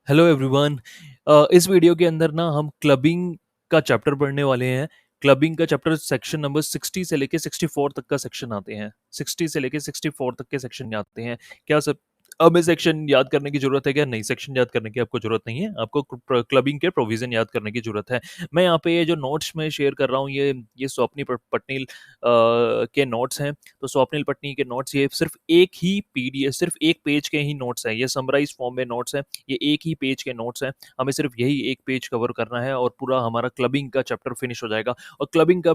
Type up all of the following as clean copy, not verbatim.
Hello everyone. इस video के अंदर ना हम क्लबिंग का चैप्टर पढ़ने वाले हैं। क्लबिंग का चैप्टर सेक्शन नंबर 60 से लेके 64 तक का सेक्शन आते हैं। 60 से लेके 64 तक के सेक्शन आते हैं। क्या सब हमें सेक्शन याद करने की जरूरत है? क्या नहीं, सेक्शन याद करने की आपको जरूरत नहीं है। आपको क्लबिंग के प्रोविजन याद करने की जरूरत है। मैं यहाँ पे ये जो नोट्स में शेयर कर रहा हूँ, ये स्वप्निल पटनील के नोट्स हैं। तो स्वप्निल पटनी के नोट्स, ये सिर्फ एक ही पीडीएफ, सिर्फ एक पेज के ही नोट्स हैं। ये समराइज फॉर्म में नोट्स हैं। ये एक ही पेज के नोट्स हैं। हमें सिर्फ यही एक पेज कवर करना है और पूरा हमारा क्लबिंग का चैप्टर फिनिश हो जाएगा। और क्लबिंग का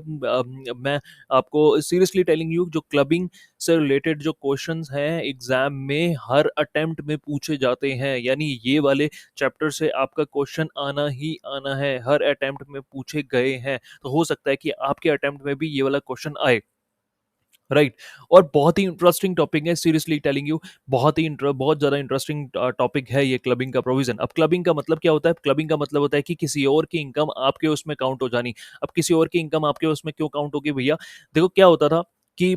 मैं आपको सीरियसली टेलिंग यू, जो क्लबिंग से रिलेटेड जो क्वेश्चंस हैं एग्जाम में हर अटेम्प्ट में पूछे जाते हैं। यानी ये वाले चैप्टर से आपका क्वेश्चन आना ही आना है, हर अटेम्प्ट में पूछे गए हैं। तो हो सकता है कि आपके अटेम्प्ट में भी ये वाला क्वेश्चन आए। राइट। और बहुत ही इंटरेस्टिंग टॉपिक है, सीरियसली टेलिंग यू। बहुत ज़्यादा इंटरेस्टिंग टॉपिक है ये क्लबिंग का प्रोविजन। अब क्लबिंग का मतलब क्या होता है? क्लबिंग का मतलब होता है कि किसी और की इनकम आपके उसमें काउंट हो जानी। अब किसी और की इनकम आपके उसमें क्यों काउंट होगी भैया? देखो क्या होता था कि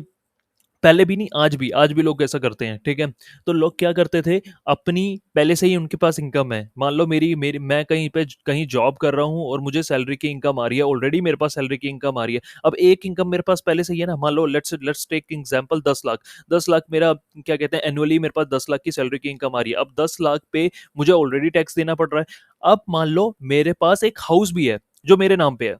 पहले भी नहीं, आज भी लोग ऐसा करते हैं। ठीक है। तो लोग क्या करते थे, अपनी पहले से ही उनके पास इनकम है। मान लो मेरी मेरी मैं कहीं जॉब कर रहा हूँ और मुझे सैलरी की इनकम आ रही है, ऑलरेडी मेरे पास सैलरी की इनकम आ रही है। अब एक इनकम मेरे पास पहले से ही है ना। मान लो let's take example 10 lakh. 10 lakh मेरा, क्या कहते हैं, एनुअली मेरे पास 10 लाख की सैलरी की इनकम आ रही है। अब 10 लाख पे मुझे ऑलरेडी टैक्स देना पड़ रहा है। अब मान लो मेरे पास एक हाउस भी है जो मेरे नाम पे है।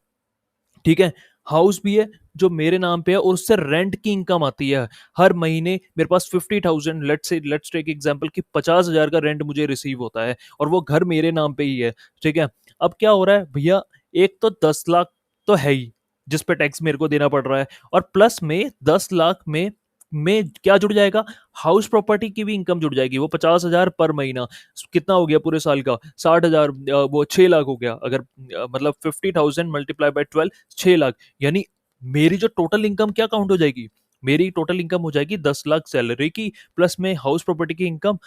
ठीक है। हाउस भी है जो मेरे नाम पे है और उससे रेंट की इनकम आती है। हर महीने मेरे पास 50,000, लेट्स टेक एग्जांपल कि 50,000 का रेंट मुझे रिसीव होता है और वो घर मेरे नाम पे ही है। ठीक है। अब क्या हो रहा है भैया, एक तो 10 लाख तो है ही जिस पे टैक्स मेरे को देना पड़ रहा है, और प्लस में 10 लाख में क्या जुड़ जाएगा? हाउस प्रॉपर्टी की भी इनकम जुड़ जाएगी। वो 50,000 पर महीना, कितना हो गया पूरे साल का? 60,000, वो 6 लाख हो गया। अगर मतलब 50,000 मल्टीप्लाई बाय 12, 6 लाख। यानी मेरी जो टोटल इनकम क्या काउंट हो जाएगी? मेरी टोटल इनकम हो जाएगी 10 लाख सैलरी की, प्लस में हाउस प्रॉपर्टी की इनकम।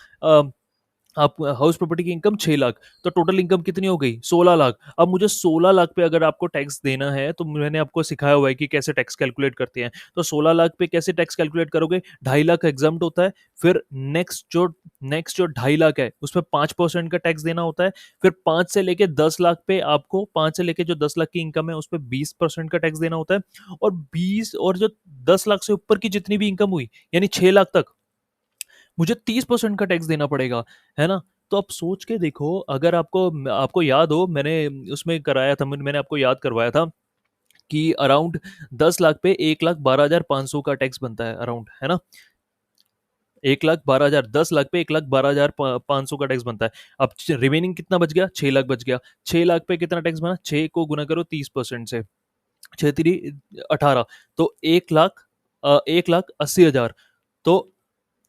आप हाउस प्रॉपर्टी की इनकम 6 लाख, तो टोटल इनकम कितनी हो गई? 16 लाख। अब मुझे 16 लाख पे अगर आपको टैक्स देना है, तो मैंने आपको सिखाया हुआ है कि कैसे टैक्स कैलकुलेट करते हैं। तो 16 लाख पे कैसे टैक्स कैलकुलेट करोगे? 2.5 लाख एग्जाम्प्ट होता है। फिर नेक्स्ट जो 2.5 लाख है उसमें 5% का टैक्स देना होता है। फिर 5 से लेके 10 लाख पे आपको, 5 से लेके जो 10 लाख की इनकम है उस पर 20% का टैक्स देना होता है। और 20, और जो 10 लाख से ऊपर की जितनी भी इनकम हुई, यानी 6 लाख तक, मुझे 30% का टैक्स देना पड़ेगा। है ना? तो आप सोच के देखो, अगर आपको आपको याद हो, मैंने उसमें कराया था, मैंने आपको याद करवाया था कि अराउंड 10 लाख पे 1,12,500 का टैक्स बनता है अराउंड, है ना? 1,12,000, 10 लाख पे 1,12,500 का टैक्स बनता है। अब रिमेनिंग कितना बच गया? 6 लाख बच गया। 6 लाख पे कितना टैक्स बना? 6 को गुना करो 30% से, 6 3 18, तो 1,80,000। तो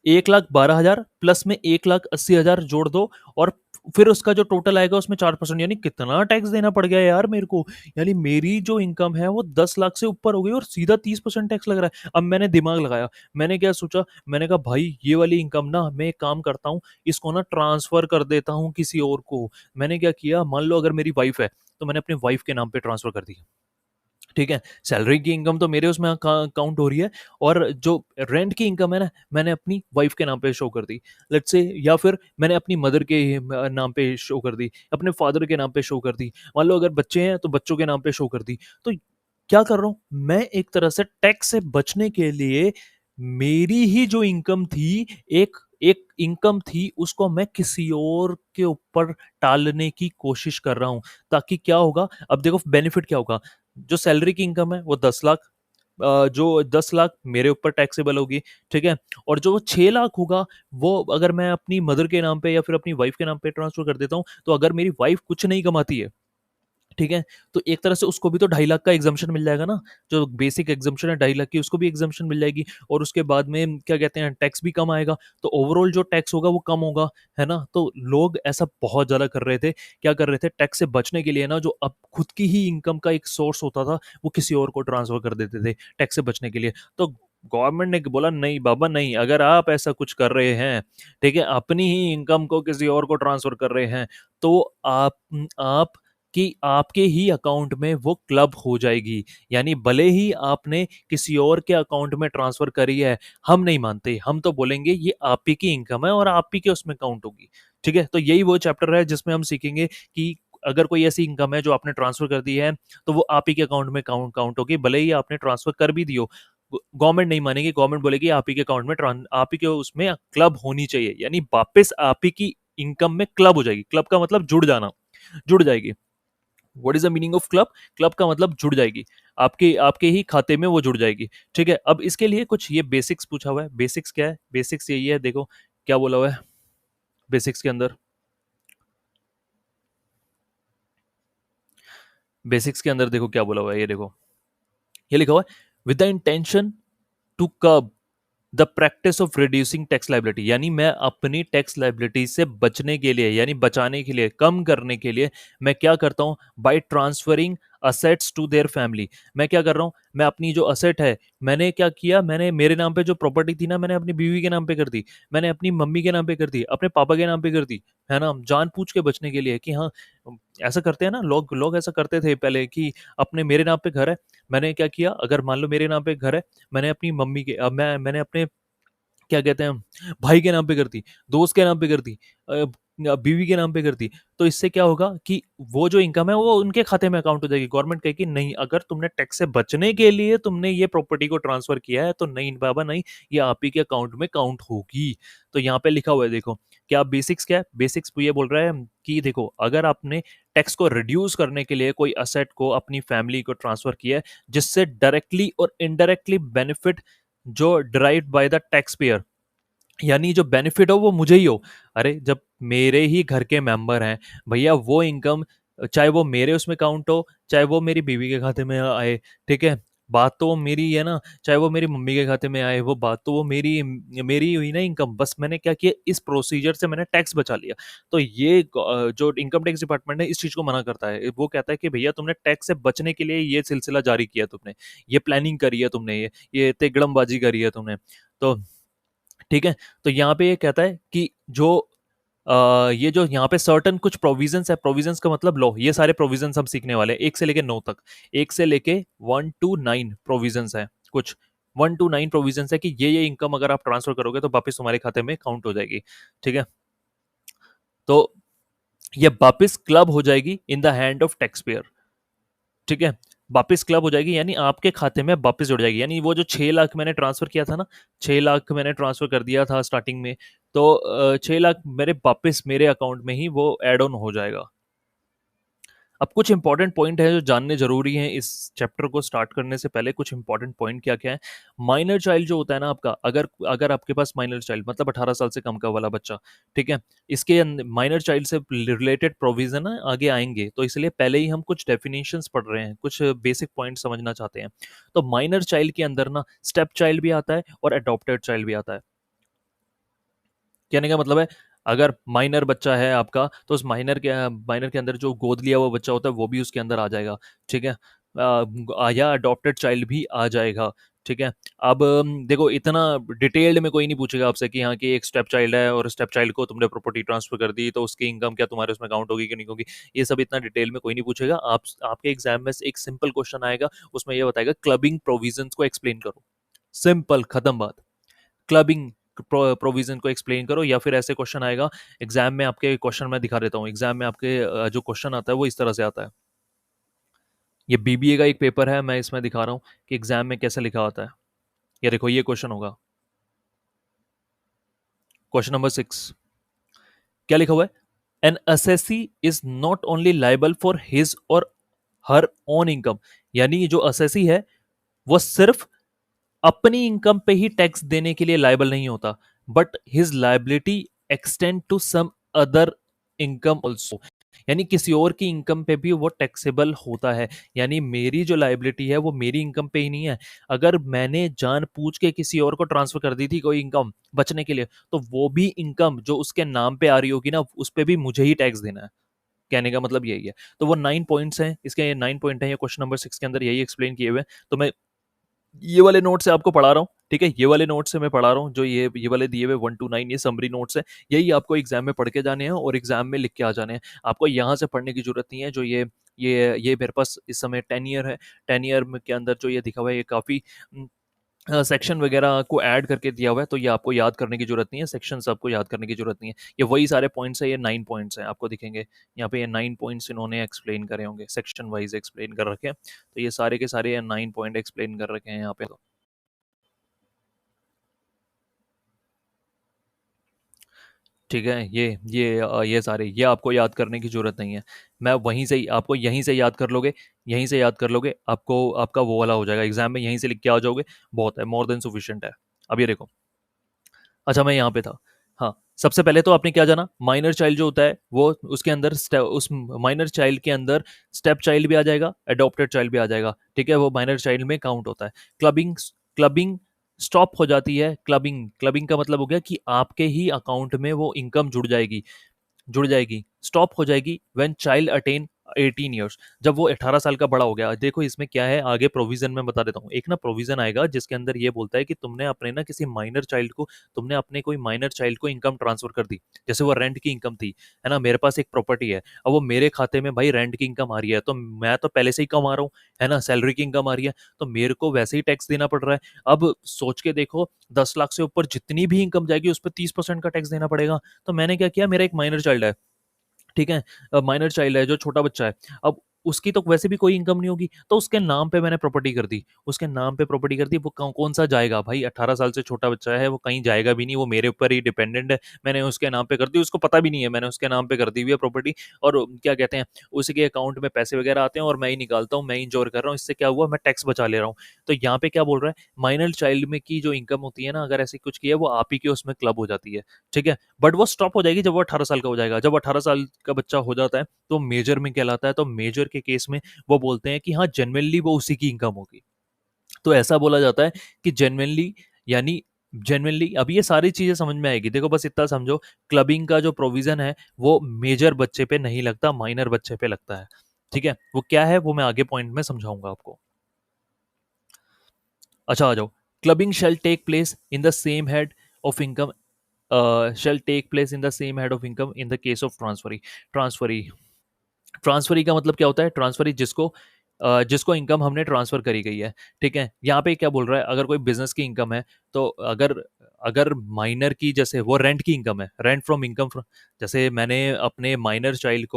1,12,000 प्लस में 1,80,000 जोड़ दो, और फिर उसका जो टोटल आएगा उसमें 4%। यानी कितना टैक्स देना पड़ गया यार मेरे को। यानी मेरी जो इनकम है वो 10 लाख से ऊपर हो गई और सीधा 30% टैक्स लग रहा है। अब मैंने दिमाग लगाया, मैंने क्या सोचा, मैंने कहा भाई ये वाली इनकम ना, मैं एक काम करता हूँ, इसको ना ट्रांसफर कर देता हूँ किसी और को। मैंने क्या किया, मान लो अगर मेरी वाइफ है तो मैंने अपने वाइफ के नाम पे ट्रांसफर कर दी। ठीक है। सैलरी की इनकम तो मेरे उसमें काउंट हो रही है, और जो रेंट की इनकम है ना, मैंने अपनी वाइफ के नाम पे शो कर दी, लेट्स से। या फिर मैंने अपनी मदर के नाम पे शो कर दी, अपने फादर के नाम पे शो कर दी। मान लो अगर बच्चे हैं तो बच्चों के नाम पे शो कर दी। तो क्या कर रहा हूं मैं, एक तरह से टैक्स से बचने के लिए मेरी ही जो इनकम थी, एक एक इनकम थी, उसको मैं किसी और के ऊपर टालने की कोशिश कर रहा हूं। ताकि क्या होगा, अब देखो बेनिफिट क्या होगा। जो सैलरी की इनकम है वो 10 लाख, जो 10 लाख मेरे ऊपर टैक्सेबल होगी। ठीक है। और जो 6 लाख होगा, वो अगर मैं अपनी मदर के नाम पे या फिर अपनी वाइफ के नाम पे ट्रांसफर कर देता हूँ, तो अगर मेरी वाइफ कुछ नहीं कमाती है, ठीक है, तो एक तरह से उसको भी तो 2.5 लाख का एग्जाम्पशन मिल जाएगा ना। जो बेसिक एग्जाम्पशन है 2.5 लाख की, उसको भी एग्जाम्पशन मिल जाएगी। और उसके बाद में क्या कहते हैं, टैक्स भी कम आएगा। तो ओवरऑल जो टैक्स होगा वो कम होगा। है ना? तो लोग ऐसा बहुत ज्यादा कर रहे थे। क्या कर रहे थे, टैक्स से बचने के लिए ना, जो अब खुद की ही इनकम का एक सोर्स होता था, वो किसी और को ट्रांसफर कर देते थे टैक्स से बचने के लिए। तो गवर्नमेंट ने बोला नहीं बाबा नहीं, अगर आप ऐसा कुछ कर रहे हैं, ठीक है, अपनी ही इनकम को किसी और को ट्रांसफर कर रहे हैं, तो आप कि आपके ही अकाउंट में वो क्लब हो जाएगी। यानी भले ही आपने किसी और के अकाउंट में ट्रांसफर करी है, हम नहीं मानते, हम तो बोलेंगे ये आप ही की इनकम है और आप ही के उसमें काउंट होगी। ठीक है, तो यही वो चैप्टर है जिसमें हम सीखेंगे कि अगर कोई ऐसी इनकम है जो आपने ट्रांसफर कर दी है, तो वो आप ही के अकाउंट में काउंट काउंट होगी, भले ही आपने ट्रांसफर कर भी दियो। गवर्नमेंट नहीं मानेगी, गवर्नमेंट बोलेगी आप ही के अकाउंट में आप ही के उसमें क्लब होनी चाहिए, यानी वापस आप ही की इनकम में क्लब हो जाएगी। क्लब का मतलब जुड़ जाना, जुड़ जाएगी। What is the meaning of club? Club का मतलब जुड़ जाएगी, आपके आपके ही खाते में वो जुड़ जाएगी। ठीक है, अब इसके लिए कुछ ये बेसिक्स पूछा हुआ है। बेसिक्स क्या है? बेसिक्स यही है, देखो क्या बोला हुआ है बेसिक्स के अंदर। बेसिक्स के अंदर देखो क्या बोला हुआ है, ये देखो, ये लिखा हुआ है, with the intention to curb the practice of reducing tax liability. यानी मैं अपनी टैक्स लाइबिलिटी से बचने के लिए, यानी बचाने के लिए, कम करने के लिए मैं क्या करता हूं? By transferring assets to their family. मैं क्या कर रहा हूं? मैं अपनी जो असेट है, मैंने क्या किया, मैंने मेरे नाम पे जो प्रॉपर्टी थी ना, मैंने अपनी बीवी के नाम पे कर दी, मैंने अपनी मम्मी के नाम पे कर दी, अपने पापा के नाम पे कर दी, है ना, जान पूछ के बचने के लिए कि हाँ, ऐसा करते हैं ना लोग, लोग ऐसा करते थे पहले कि अपने मेरे नाम पे घर है, मैंने क्या किया, अगर मान लो मेरे नाम पे घर है, मैंने अपनी मम्मी के मैंने अपने क्या कहते हैं भाई के नाम पे कर दी, दोस्त के नाम पे कर दी, बीवी के नाम पे कर दी, तो इससे क्या होगा कि वो जो इनकम है वो उनके खाते में अकाउंट हो जाएगी। गवर्नमेंट कहेगी नहीं, अगर तुमने टैक्स से बचने के लिए तुमने ये प्रॉपर्टी को ट्रांसफर किया है तो नहीं बाबा नहीं, ये आप ही के अकाउंट में काउंट होगी। तो यहाँ पे लिखा हुआ है, देखो क्या बेसिक्स, क्या है बेसिक्स, ये बोल रहा है कि देखो अगर आपने टैक्स को रिड्यूस करने के लिए कोई असेट को अपनी फैमिली को ट्रांसफर किया है, जिससे डायरेक्टली और इनडायरेक्टली बेनिफिट जो derived by the tax payer, यानी जो बेनिफिट हो वो मुझे ही हो। अरे जब मेरे ही घर के मेंबर हैं भैया, वो इनकम चाहे वो मेरे उसमें काउंट हो, चाहे वो मेरी बीवी के खाते में आए, ठीक है, बात तो वो मेरी है ना, चाहे वो मेरी मम्मी के खाते में आए, वो बात तो वो मेरी मेरी हुई ना इनकम। बस मैंने क्या किया, इस प्रोसीजर से मैंने टैक्स बचा लिया। तो ये जो इनकम टैक्स डिपार्टमेंट है इस चीज को मना करता है, वो कहता है कि भैया तुमने टैक्स से बचने के लिए ये सिलसिला जारी किया, तुमने ये प्लानिंग करी है, तुमने ये तेगड़मबाजी करी है तुमने। तो ठीक है, तो यहाँ पे ये कहता है कि जो ये जो यहाँ पे सर्टन कुछ प्रोविजंस है, प्रोविजंस का मतलब लो, ये सारे प्रोविजंस हम सीखने वाले हैं 1 से लेके 9 तक, 1 से लेके 1 to 9 प्रोविजंस है कुछ, 1 to 9 प्रोविजंस है कि ये इनकम अगर आप ट्रांसफर करोगे तो वापस तुम्हारे खाते में काउंट हो जाएगी। ठीक है, तो ये वापस क्लब हो जाएगी इन the hand of tax payer. ठीक है, वापस क्लब हो जाएगी यानी आपके खाते में वापस जुड़ जाएगी। यानी वो जो 6 लाख मैंने ट्रांसफर किया था ना, 6 लाख मैंने ट्रांसफर कर दिया था स्टार्टिंग में, तो 6 लाख मेरे वापस मेरे अकाउंट में ही वो एड ऑन हो जाएगा। अब कुछ इंपॉर्टेंट पॉइंट है जो जानने जरूरी हैं इस चैप्टर को स्टार्ट करने से पहले। कुछ इंपॉर्टेंट पॉइंट क्या क्या है? माइनर चाइल्ड जो होता है ना आपका, अगर अगर आपके पास माइनर चाइल्ड मतलब 18 साल से कम का वाला बच्चा, ठीक है, इसके माइनर चाइल्ड से रिलेटेड प्रोविजन है आगे आएंगे, तो इसलिए पहले ही हम कुछ डेफिनेशंस पढ़ रहे हैं, कुछ बेसिक पॉइंट समझना चाहते हैं। तो माइनर चाइल्ड के अंदर ना स्टेप चाइल्ड भी आता है और अडॉप्टेड चाइल्ड भी आता है। कहने का मतलब है, अगर माइनर बच्चा है आपका तो उस माइनर के अंदर जो गोद लिया हुआ बच्चा होता है वो भी उसके अंदर आ जाएगा। ठीक है, या अडॉप्टेड चाइल्ड भी आ जाएगा। ठीक है, अब देखो इतना डिटेल्ड में कोई नहीं पूछेगा आपसे कि हाँ कि एक स्टेप चाइल्ड है और स्टेप चाइल्ड को तुमने प्रॉपर्टी ट्रांसफर कर दी तो उसकी इनकम क्या तुम्हारे उसमें काउंट होगी कि नहीं होगी, ये सब इतना डिटेल में कोई नहीं पूछेगा। आप आपके एग्जाम में से एक सिंपल क्वेश्चन आएगा, उसमें ये बताएगा क्लबिंग प्रोविजंस को एक्सप्लेन करो, सिंपल खत्म बात। क्लबिंग प्रोविजन को एक्सप्लेन करो, या फिर ऐसे क्वेश्चन आएगा एग्जाम में आपके, क्वेश्चन मैं दिखा देता हूँ एग्जाम में आपके, जो क्वेश्चन आता है वो इस तरह से आता है। ये बीबीए का एक पेपर है, मैं इसमें दिखा रहा हूँ कि एग्जाम में कैसे लिखा होता है। ये देखो ये क्वेश्चन होगा, क्वेश्चन नंबर 6, क्या लिखा हुआ है? N assessee is not only liable for his और हर ओन इनकम। यानी जो असेसी है वो सिर्फ अपनी इनकम पे ही टैक्स देने के लिए लायबल नहीं होता, but his liability extend to some other income also. यानी किसी और की इनकम पे भी वो टैक्सेबल होता है। यानी मेरी जो लायबिलिटी है वो मेरी इनकम पे ही नहीं है, अगर मैंने जान पूछ के किसी और को ट्रांसफर कर दी थी कोई इनकम बचने के लिए, तो वो भी इनकम जो उसके नाम पे आ रही होगी ना, उस पे भी मुझे ही टैक्स देना है। कहने का मतलब यही है। तो वो 9 पॉइंट्स हैं, इसके ये 9 पॉइंट है, ये क्वेश्चन नंबर 6 के अंदर यही एक्सप्लेन किए हुए हैं। तो मैं ये वाले नोट से आपको पढ़ा रहा हूँ, ठीक है, ये वाले नोट्स से मैं पढ़ा रहा हूँ, जो ये वाले दिए हुए 1 to 9 ये समरी नोट्स हैं, यही आपको एग्जाम में पढ़ के जाने हैं और एग्जाम में लिख के आ जाने हैं। आपको यहाँ से पढ़ने की जरूरत नहीं है। जो ये मेरे पास इस समय 10 ईयर है, 10 ईयर के अंदर जो ये दिखा हुआ है ये काफ़ी सेक्शन वगैरह को ऐड करके दिया हुआ है, तो ये आपको याद करने की जरूरत नहीं है, सेक्शंस आपको याद करने की जरूरत नहीं है। ये वही सारे पॉइंट्स है, ये 9 पॉइंट्स हैं, आपको दिखेंगे यहाँ पे, ये 9 पॉइंट्स इन्होंने एक्सप्लेन करे होंगे, सेक्शन वाइज एक्सप्लेन कर रखे हैं। तो ये सारे के सारे ये 9 पॉइंट एक्सप्लेन कर रखे हैं यहाँ पे। तो ठीक है, ये सारे ये आपको याद करने की ज़रूरत नहीं है। मैं वहीं से ही आपको, यहीं से याद कर लोगे, यहीं से याद कर लोगे, आपको आपका वो वाला हो जाएगा, एग्जाम में यहीं से लिख के आ जाओगे, बहुत है, मोर देन सफिशिएंट है। अब ये देखो, अच्छा मैं यहाँ पे था। हाँ, सबसे पहले तो आपने क्या जाना, माइनर चाइल्ड जो होता है वो उसके अंदर उस माइनर चाइल्ड के अंदर स्टेप चाइल्ड भी आ जाएगा, अडॉप्टेड चाइल्ड भी आ जाएगा, ठीक है, वो माइनर चाइल्ड में काउंट होता है। क्लबिंग क्लबिंग स्टॉप हो जाती है। क्लबिंग क्लबिंग का मतलब हो गया कि आपके ही अकाउंट में वो इनकम जुड़ जाएगी, स्टॉप हो जाएगी व्हेन चाइल्ड अटेन 18 ईयर्स, जब वो 18 साल का बड़ा हो गया। देखो इसमें क्या है, आगे प्रोविजन में बता देता हूँ। एक ना प्रोविजन आएगा जिसके अंदर ये बोलता है कि तुमने अपने ना किसी माइनर चाइल्ड को, तुमने अपने कोई माइनर चाइल्ड को इनकम ट्रांसफर कर दी, जैसे वो रेंट की इनकम थी, है ना, मेरे पास एक प्रॉपर्टी है, अब वो मेरे खाते में भाई रेंट की इनकम आ रही है, तो मैं तो पहले से ही कमा रहा हूँ, है ना, सैलरी की इनकम आ रही है, तो मेरे को वैसे ही टैक्स देना पड़ रहा है। अब सोच के देखो, 10 लाख से ऊपर जितनी भी इनकम जाएगी उस पर 30% का टैक्स देना पड़ेगा। तो मैंने क्या किया, मेरा एक माइनर चाइल्ड है, ठीक है, माइनर चाइल्ड है जो छोटा बच्चा है, अब उसकी तो वैसे भी कोई इनकम नहीं होगी, तो उसके नाम पे मैंने प्रॉपर्टी कर दी, उसके नाम पे प्रॉपर्टी कर दी। वो कौन सा जाएगा भाई, 18 साल से छोटा बच्चा है, वो कहीं जाएगा भी नहीं, वो मेरे ऊपर ही डिपेंडेंट है। मैंने उसके नाम पे कर दी, उसको पता भी नहीं है मैंने उसके नाम पे कर दी हुई है प्रॉपर्टी। और क्या कहते हैं, उसके अकाउंट में पैसे वगैरह आते हैं और मैं ही निकालता हूँ, मैं ही इंजॉय कर रहा हूँ, इससे क्या हुआ, मैं टैक्स बचा ले रहा हूँ। तो यहाँ पे क्या बोल रहा है, माइनर चाइल्ड में की जो इनकम होती है ना, अगर ऐसे कुछ किया वो आप ही के उसमें क्लब हो जाती है, ठीक है, बट वो स्टॉप हो जाएगी जब वो 18 साल का हो जाएगा। जब 18 साल का बच्चा हो जाता है तो मेजर में कहलाता है, तो मेजर के केस में वो बोलते हैं कि हाँ जेन्युइनली वो उसी की इनकम होगी। तो ऐसा बोला जाता है कि जेन्युइनली, यानी जेन्युइनली, अब ये सारी चीजें समझ में आएगी। देखो बस इतना समझो, क्लबिंग का जो प्रोविजन है वो मेजर बच्चे पे नहीं लगता, माइनर बच्चे पे लगता है, ठीक है, वो क्या है वो मैं आगे पॉइंट में समझाऊंगा आपको। अच्छा आ जाओ, clubbing shall take place in the same head of income, shall take place in the same head of income in the case of transferee transferee का मतलब क्या होता है, ट्रांसफरी जिसको इनकम हमने ट्रांसफर करी गई है, ठीक है। यहाँ पे क्या बोल रहा है, अगर कोई बिजनेस की इनकम है, तो अगर अगर माइनर की, जैसे वो रेंट की इनकम है, रेंट फ्रॉम इनकम, जैसे मैंने अपने माइनर चाइल्ड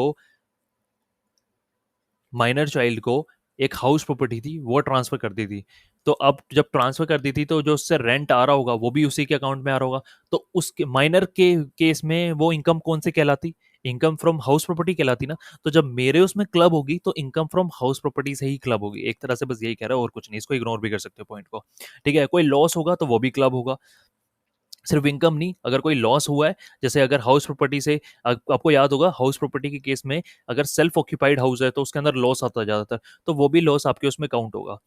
को एक हाउस प्रॉपर्टी थी वो ट्रांसफर कर दी थी, तो अब जब ट्रांसफर कर दी थी तो जो उससे रेंट आ रहा होगा वो भी उसी के अकाउंट में आ रहा होगा। तो उसके माइनर के केस में वो इनकम कौन से कहलाती, इनकम फ्रॉम हाउस प्रॉपर्टी कहलाती ना। तो जब मेरे उसमें क्लब होगी तो इनकम फ्रॉम हाउस प्रॉपर्टी से ही क्लब होगी, एक तरह से बस यही कह रहा है और कुछ नहीं, इसको इग्नोर भी कर सकते हो पॉइंट को, ठीक है। कोई लॉस होगा तो वो भी क्लब होगा, सिर्फ इनकम नहीं, अगर कोई लॉस हुआ है, जैसे अगर हाउस प्रॉपर्टी से आपको याद होगा हाउस प्रॉपर्टी के केस में, अगर सेल्फ ऑक्यूपाइड हाउस है तो उसके अंदर लॉस आता है ज्यादातर, तो वो भी लॉस आपके उसमें काउंट होगा,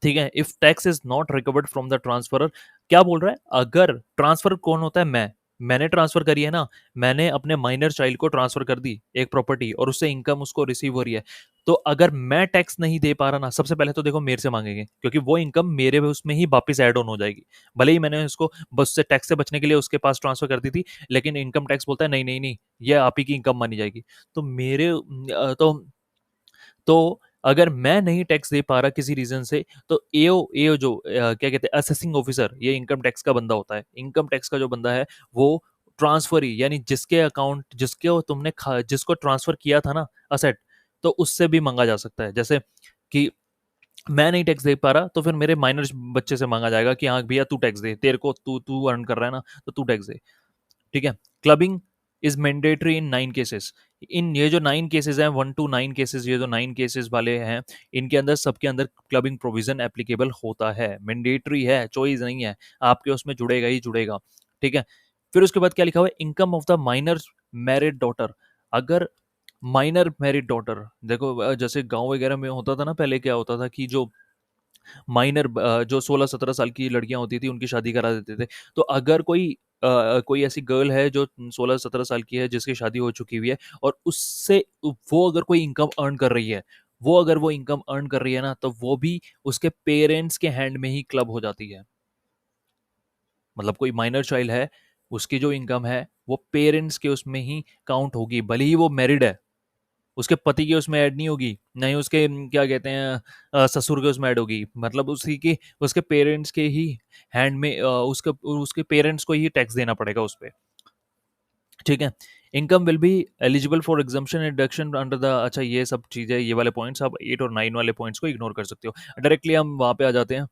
ठीक है। If tax is not recovered from the transferor, क्या बोल रहा है, अगर ट्रांसफर कौन होता है, मैंने ट्रांसफर करी है ना, मैंने अपने माइनर चाइल्ड को ट्रांसफर कर दी एक प्रॉपर्टी और उससे इनकम उसको रिसीव हो रही है, तो अगर मैं टैक्स नहीं दे पा रहा ना, सबसे पहले तो देखो मेरे से मांगेंगे, क्योंकि वो इनकम मेरे उसमें ही वापस ऐड ऑन हो जाएगी। भले ही मैंने उसको बस से टैक्स से बचने के लिए उसके पास ट्रांसफर कर दी थी, लेकिन इनकम टैक्स बोलता है नहीं नहीं नहीं, ये आप ही की इनकम मानी जाएगी। तो तो अगर मैं नहीं टैक्स दे पा रहा किसी रीजन से, तो एओ जो क्या कहते हैं, असेसिंग ऑफिसर, ये इनकम टैक्स का बंदा होता है। इनकम टैक्स का जो बंदा है वो ट्रांसफरी, यानी जिसके अकाउंट, जिसको ट्रांसफर किया था ना असेट, तो उससे भी मांगा जा सकता है। जैसे कि मैं नहीं टैक्स दे पा रहा तो फिर मेरे माइनर बच्चे से मांगा जाएगा कि हाँ भैया तू टैक्स दे, तेरे को तू तू अर्न कर रहा है ना, तो तू टैक्स दे, ठीक है। Clubbing is mandatory in 9 cases, in ये जो 9 केसेस हैं, 1 to 9 केसेस, ये जो 9 केसेस वाले हैं, इनके अंदर सबके अंदर क्लबिंग प्रोविजन एप्लीकेबल होता है, मैंडेटरी है, चॉइस नहीं है, आपके उसमें जुड़ेगा ही जुड़ेगा, ठीक है। फिर उसके बाद क्या लिखा हुआ है, income of the minor married daughter, अगर माइनर मैरिड डॉटर, देखो जैसे गांव वगैरह में होता था ना, पहले क्या होता था कि जो माइनर जो 16-17 साल की लड़कियां होती थी उनकी शादी करा देते थे। तो अगर कोई ऐसी गर्ल है जो 16-17 साल की है जिसकी शादी हो चुकी हुई है और उससे वो अगर कोई इनकम अर्न कर रही है, वो अगर वो इनकम अर्न कर रही है ना, तो वो भी उसके पेरेंट्स के हैंड में ही क्लब हो जाती है, मतलब कोई माइनर चाइल्ड है, उसकी जो इनकम है वो पेरेंट्स के उसमें ही काउंट होगी, भले ही वो मैरिड है, उसके पति के उसमें ऐड नहीं होगी, ना ही उसके क्या कहते हैं ससुर के उसमें ऐड होगी, मतलब उसी की उसके पेरेंट्स के ही हैंड में उसके उसके पेरेंट्स को ही टैक्स देना पड़ेगा उस पर। ठीक है। Income will be eligible for exemption and deduction under the, अच्छा ये सब चीज़ें, ये वाले पॉइंट्स आप 8 और 9 वाले पॉइंट्स को इग्नोर कर सकते हो। डायरेक्टली हम वहाँ पे आ जाते हैं,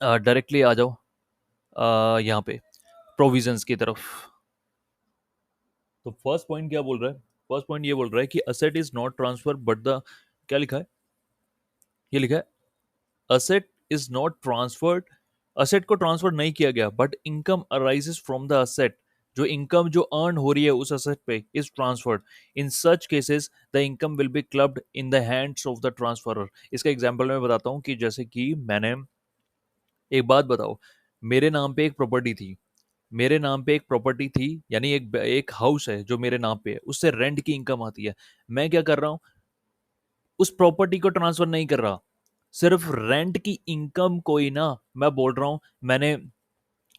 डायरेक्टली आ जाओ यहाँ पे प्रोविजंस की तरफ। तो फर्स्ट पॉइंट क्या बोल रहा है? फर्स्ट पॉइंट ये बोल रहा है कि asset is not transfer but the, क्या लिखा है? ये लिखा है asset is not transferred, asset को ट्रांसफर नहीं किया गया, but income arises from the asset, जो इनकम जो अर्न हो रही है उस असेट पे is transferred. In such cases the income will be clubbed in the hands of the transferor. इसका एग्जांपल मैं बताता हूँ कि जैसे कि मैंने, एक बात बताओ, मेरे नाम पे एक प्रॉपर्टी थी, मेरे नाम पे एक प्रॉपर्टी थी, यानी एक एक हाउस है जो मेरे नाम पे है, उससे रेंट की इनकम आती है। मैं क्या कर रहा हूँ, उस प्रॉपर्टी को ट्रांसफर नहीं कर रहा, सिर्फ रेंट की इनकम को ही ना मैं बोल रहा हूँ, मैंने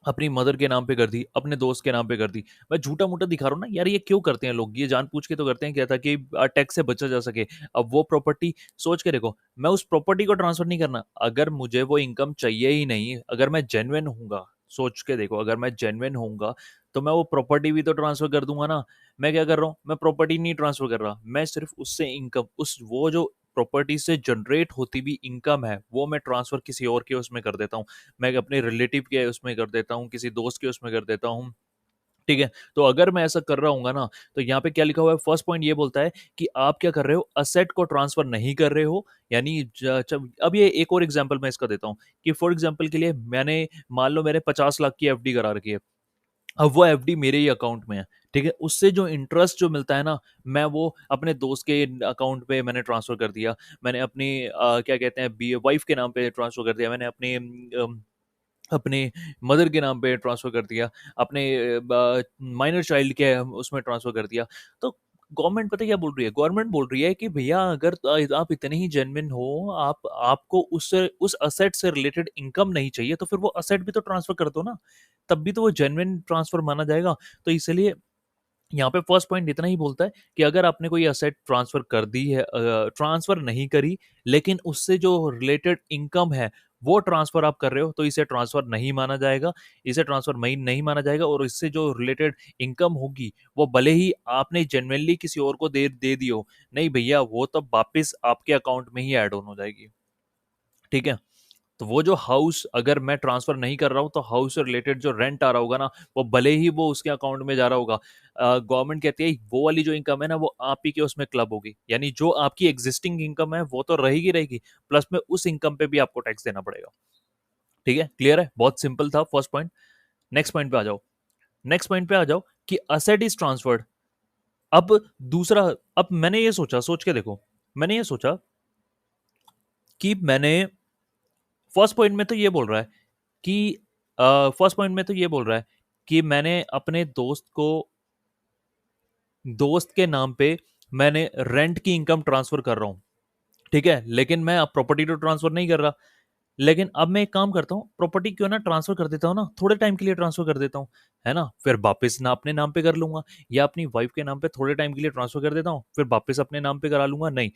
अपनी मदर के नाम पे कर दी, अपने दोस्त के नाम पे कर दी। मैं झूठा मूठा दिखा रहा हूँ ना यार, ये क्यों करते हैं लोग, ये जान पूछ के तो करते हैं क्या था कि टैक्स से बचा जा सके। अब वो प्रॉपर्टी, सोच के देखो, मैं उस प्रॉपर्टी को ट्रांसफर नहीं करना, अगर मुझे वो इनकम चाहिए ही नहीं, अगर मैं जेन्युइन हूँगा, सोच के देखो, अगर मैं जेन्युइन होऊंगा तो मैं वो प्रॉपर्टी भी तो ट्रांसफर कर दूंगा ना। मैं क्या कर रहा हूँ, मैं प्रॉपर्टी नहीं ट्रांसफर कर रहा, मैं सिर्फ उससे इनकम, उस वो जो प्रॉपर्टी से जनरेट होती भी इनकम है वो मैं ट्रांसफर किसी और के उसमें कर देता हूँ, मैं अपने रिलेटिव के उसमें कर देता हूँ, किसी दोस्त के उसमें कर देता हूँ। ठीक है, तो अगर मैं ऐसा कर रहा हूँ ना, तो यहाँ पे क्या लिखा हुआ है, फर्स्ट पॉइंट ये बोलता है कि आप क्या कर रहे हो, असेट को ट्रांसफर नहीं कर रहे हो। यानी अब ये एक और एग्जांपल मैं इसका देता हूँ कि फॉर एग्जांपल के लिए मैंने, मान लो मैंने 50 लाख की एफडी करा रखी है, अब वो एफडी मेरे ही अकाउंट में है। ठीक है, उससे जो इंटरेस्ट जो मिलता है ना, मैं वो अपने दोस्त के अकाउंट पे मैंने ट्रांसफर कर दिया, मैंने अपनी क्या कहते हैं बी वाइफ के नाम पे ट्रांसफर कर दिया, मैंने अपनी अपने मदर के नाम पे ट्रांसफर कर दिया, अपने माइनर चाइल्ड के उसमें ट्रांसफर कर दिया। तो गवर्नमेंट पता है क्या बोल रही है, गवर्नमेंट बोल रही है कि भैया अगर आप इतने ही जेन्युइन हो, आप आपको उस असेट से रिलेटेड इनकम नहीं चाहिए, तो फिर वो असेट भी तो ट्रांसफर कर दो ना, तब भी तो वो जेन्युइन ट्रांसफर माना जाएगा। तो इसलिए यहाँ पे फर्स्ट पॉइंट इतना ही बोलता है कि अगर आपने कोई असेट ट्रांसफर कर दी है, ट्रांसफर नहीं करी, लेकिन उससे जो रिलेटेड इनकम है वो ट्रांसफर आप कर रहे हो, तो इसे ट्रांसफर नहीं माना जाएगा, इसे ट्रांसफर नहीं माना जाएगा। और इससे जो रिलेटेड इनकम होगी वो भले ही आपने जेन्युइनली किसी और को दे दी हो, नहीं भैया वो तो वापस आपके अकाउंट में ही ऐड ऑन हो जाएगी। ठीक है, तो वो जो हाउस अगर मैं ट्रांसफर नहीं कर रहा हूँ, तो हाउस से रिलेटेड जो रेंट आ रहा होगा ना, वो भले ही वो उसके अकाउंट में जा रहा होगा, गवर्नमेंट कहती है वो वाली जो इनकम है ना वो आप ही के उसमें क्लब होगी, यानी जो आपकी एग्जिस्टिंग इनकम है वो तो रहेगी रहेगी, प्लस में उस इनकम पे भी आपको टैक्स देना पड़ेगा। ठीक है, क्लियर है, बहुत सिंपल था फर्स्ट पॉइंट। नेक्स्ट पॉइंट पे आ जाओ, नेक्स्ट पॉइंट पे आ जाओ कि असेट इज ट्रांसफर्ड। अब दूसरा, अब मैंने ये सोचा, सोच के देखो, मैंने ये सोचा कि मैंने, फर्स्ट पॉइंट में तो ये बोल रहा है कि फर्स्ट पॉइंट में तो ये बोल रहा है कि मैंने अपने दोस्त को, दोस्त के नाम पे मैंने रेंट की इनकम ट्रांसफर कर रहा हूँ। ठीक है, लेकिन मैं अब प्रॉपर्टी तो ट्रांसफर नहीं कर रहा, लेकिन अब मैं एक काम करता हूँ, प्रॉपर्टी क्यों ना ट्रांसफर कर देता हूँ ना, थोड़े टाइम के लिए ट्रांसफर कर देता हूँ, है ना, फिर वापस ना अपने नाम पे कर लूंगा, या अपनी वाइफ के नाम पे थोड़े टाइम के लिए ट्रांसफर कर देता हूँ, फिर वापस अपने नाम पे करा लूंगा। नहीं,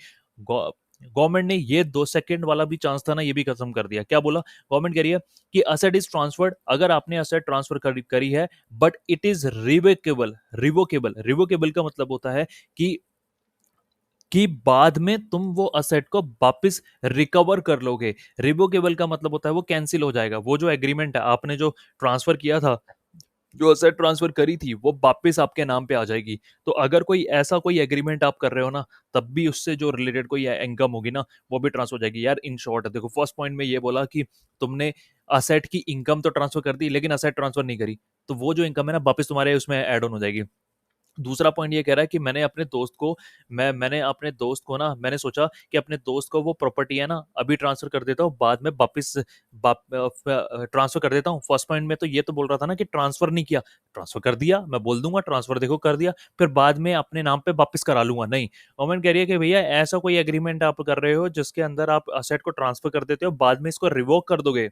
गवर्नमेंट ने ये 2 सेकंड वाला भी चांस था ना, ये भी खत्म कर दिया। क्या बोला, गवर्नमेंट कह रही है कि असेट इज ट्रांसफर्ड, अगर आपने असेट ट्रांसफर करी है, but it is revocable. Revocable, revocable का मतलब होता है कि बाद में तुम वो असेट को वापस रिकवर कर लोगे। रिवोकेबल का मतलब होता है वो कैंसिल हो जाएगा, वो जो एग्रीमेंट है आपने जो ट्रांसफर किया था, जो असेट ट्रांसफर करी थी, वो वापस आपके नाम पे आ जाएगी। तो अगर कोई ऐसा कोई एग्रीमेंट आप कर रहे हो ना, तब भी उससे जो रिलेटेड कोई इनकम होगी ना, वो भी ट्रांसफर हो जाएगी। यार इन शॉर्ट देखो, फर्स्ट पॉइंट में ये बोला कि तुमने असेट की इनकम तो ट्रांसफर कर दी, लेकिन असेट ट्रांसफर नहीं करी, तो वो जो इनकम है ना वापस तुम्हारे उसमें एड ऑन हो जाएगी। दूसरा पॉइंट ये कह रहा है कि मैंने अपने दोस्त को, मैंने अपने दोस्त को ना, मैंने सोचा कि अपने दोस्त को वो प्रॉपर्टी है ना अभी ट्रांसफर कर देता हूँ, बाद में वापस ट्रांसफर कर देता हूँ। फर्स्ट पॉइंट में तो ये तो बोल रहा था ना कि ट्रांसफर नहीं किया, ट्रांसफर कर दिया, मैं बोल दूंगा ट्रांसफर देखो कर दिया, फिर बाद में अपने नाम पे वापस करा लूंगा। नहीं, गवर्नमेंट कह रही है कि भैया ऐसा कोई एग्रीमेंट आप कर रहे हो जिसके अंदर आप असेट को ट्रांसफर कर देते हो, बाद में इसको रिवोक कर दोगे,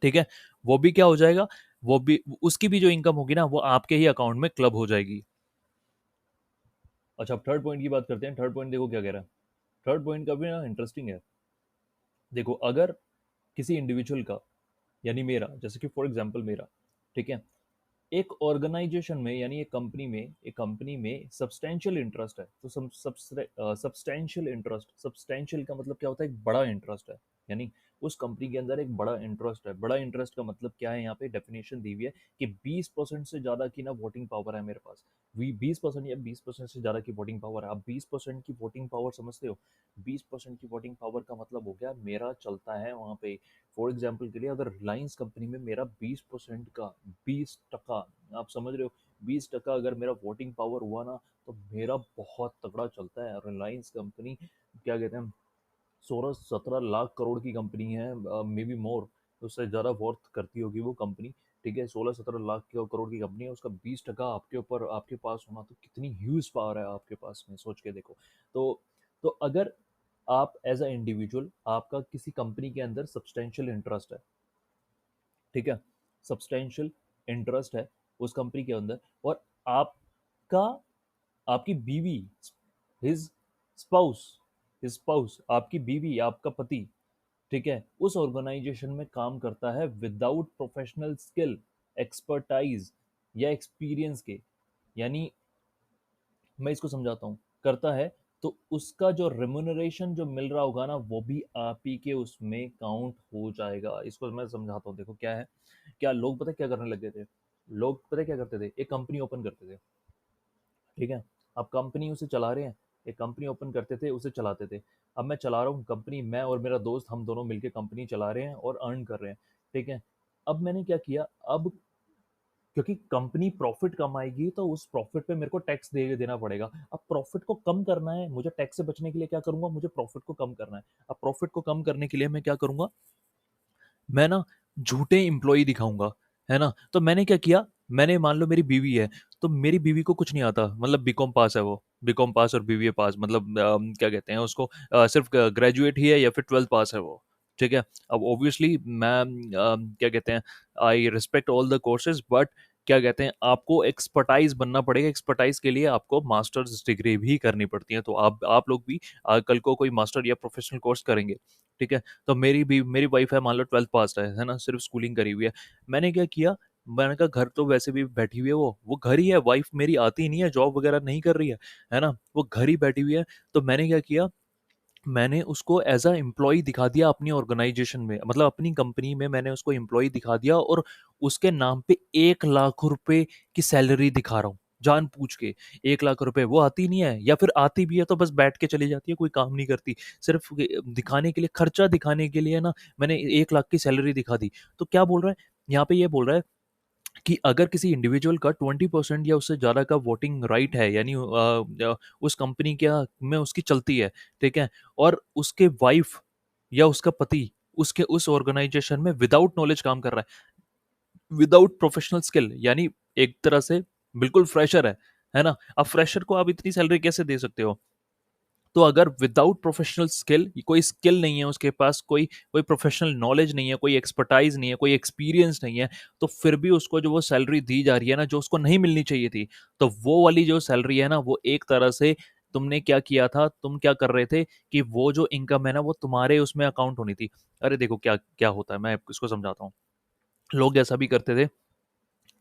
ठीक है, वो भी क्या हो जाएगा, वो भी, उसकी भी जो इनकम होगी ना वो आपके ही अकाउंट में क्लब हो जाएगी। अच्छा, अब थर्ड पॉइंट की बात करते हैं। थर्ड पॉइंट देखो क्या कह रहा है। थर्ड पॉइंट का भी ना इंटरेस्टिंग है। देखो, अगर किसी इंडिविजुअल का, यानी मेरा, जैसे कि फॉर एग्जांपल मेरा, ठीक है, एक ऑर्गेनाइजेशन में यानी एक कंपनी में सब्सटेंशियल इंटरेस्ट है, तो सब्सटेंशियल इंटरेस्ट, सब्सटेंशियल का मतलब क्या होता है, एक बड़ा इंटरेस्ट है, यानी उस कंपनी के अंदर एक बड़ा इंटरेस्ट है। बड़ा इंटरेस्ट का मतलब क्या है, यहाँ पे डेफिनेशन दी हुई है कि 20% से ज्यादा की ना वोटिंग पावर है मेरे पास। 20% या 20% से ज्यादा की वोटिंग पावर है। आप 20% की वोटिंग पावर समझते हो? 20% की वोटिंग पावर का मतलब हो गया मेरा चलता है वहां पे। फॉर एग्जाम्पल के लिए, अगर रिलायंस कंपनी में मेरा 20% का, 20%, आप समझ रहे हो, 20% अगर मेरा वोटिंग पावर हुआ ना, तो मेरा बहुत तगड़ा चलता है। रिलायंस कंपनी क्या कहते हैं, 16-17 लाख करोड़ की कंपनी है, मे बी मोर, उससे ज़्यादा वर्थ करती होगी वो कंपनी। ठीक है, 16-17 लाख करोड़ की कंपनी है, उसका 20% आपके ऊपर, आपके पास होना, तो कितनी ह्यूज पावर है आपके पास में, सोच के देखो। तो तो अगर आप एज अ इंडिविजुअल, आपका किसी कंपनी के अंदर सब्सटेंशियल इंटरेस्ट है, ठीक है, सब्सटेंशियल इंटरेस्ट है उस कंपनी के अंदर, और आपका, आपकी बीवी, हिज स्पाउस, आपकी बीवी, आपका पति, ठीक है, उस ऑर्गेनाइजेशन में काम करता है विदाउट प्रोफेशनल स्किल, एक्सपर्टाइज या एक्सपीरियंस के, यानी मैं इसको समझाता हूँ, करता है, तो उसका जो रेमुनरेशन जो मिल रहा होगा ना, वो भी आप ही के उसमें काउंट हो जाएगा। इसको मैं समझाता हूँ, देखो क्या है। क्या लोग पता है क्या करने लगे थे, लोग पता है क्या करते थे, एक कंपनी ओपन करते थे, ठीक है, अब कंपनी उसे चला रहे हैं, एक कंपनी ओपन करते थे, उसे चलाते थे। अब मैं चला रहा हूँ कंपनी, मैं और मेरा दोस्त, हम दोनों मिलके कंपनी चला रहे हैं और अर्न कर रहे हैं, ठीक है। अब मैंने क्या किया, अब क्योंकि कंपनी प्रॉफिट कमाएगी तो उस प्रॉफिट पे मेरे को टैक्स देना पड़ेगा। अब प्रॉफिट को कम करना है मुझे, टैक्स से बचने के लिए क्या करूंगा, मुझे प्रॉफिट को कम करना है। अब प्रॉफिट को कम करने के लिए मैं क्या करूंगा, मैं ना झूठे एम्प्लॉय दिखाऊंगा, है ना। तो मैंने क्या किया, मैंने, मान लो मेरी बीवी है, तो मेरी बीवी को कुछ नहीं आता, मतलब बीकॉम पास है वो, बीकॉम पास और बीबीए पास, मतलब क्या कहते हैं उसको, सिर्फ ग्रेजुएट ही है या फिर 12th पास है वो, ठीक है। अब ऑब्वियसली मैं क्या कहते हैं, I respect all the courses, but क्या कहते हैं, आपको एक्सपर्टाइज बनना पड़ेगा। एक्सपर्टाइज के लिए आपको मास्टर्स डिग्री भी करनी पड़ती है, तो आप लोग भी कल को कोई मास्टर या प्रोफेशनल कोर्स करेंगे, ठीक है। तो मेरी वाइफ है, मान लो 12th पास है ना, सिर्फ स्कूलिंग करी हुई है। मैंने क्या किया, मैंने कहा घर तो वैसे भी बैठी हुई है, वो घर ही है, वाइफ मेरी आती नहीं है, जॉब वगैरह नहीं कर रही है ना, वो घर ही बैठी हुई है। तो मैंने क्या किया, मैंने उसको एज अ एम्प्लॉय दिखा दिया अपनी ऑर्गेनाइजेशन में, मतलब अपनी कंपनी में मैंने उसको एम्प्लॉय दिखा दिया, और उसके नाम पे 1 लाख रुपए की सैलरी दिखा रहा हूँ, जान पूछ के। 1 लाख रुपए, वो आती नहीं है, या फिर आती भी है तो बस बैठ के चली जाती है, कोई काम नहीं करती, सिर्फ दिखाने के लिए, खर्चा दिखाने के लिए ना, मैंने 1 लाख की सैलरी दिखा दी। तो क्या बोल रहा है, यहाँ पे ये बोल रहा है कि अगर किसी इंडिविजुअल का 20% या उससे ज़्यादा का वोटिंग राइट है, यानी उस कंपनी क्या में उसकी चलती है, ठीक है, और उसके वाइफ या उसका पति उसके उस ऑर्गेनाइजेशन में विदाउट नॉलेज काम कर रहा है, विदाउट प्रोफेशनल स्किल, यानी एक तरह से बिल्कुल फ्रेशर है ना। अब फ्रेशर को आप इतनी सैलरी कैसे दे सकते हो? तो अगर विदाउट प्रोफेशनल स्किल, कोई स्किल नहीं है उसके पास, कोई कोई प्रोफेशनल नॉलेज नहीं है, कोई एक्सपर्टाइज नहीं है, कोई एक्सपीरियंस नहीं है, तो फिर भी उसको जो वो सैलरी दी जा रही है ना, जो उसको नहीं मिलनी चाहिए थी, तो वो वाली जो सैलरी है ना, वो एक तरह से तुमने क्या किया था, तुम क्या कर रहे थे कि वो जो इनकम है ना, वो तुम्हारे उसमें अकाउंट होनी थी। अरे देखो क्या क्या होता है, मैं इसको समझाता हूँ। लोग ऐसा भी करते थे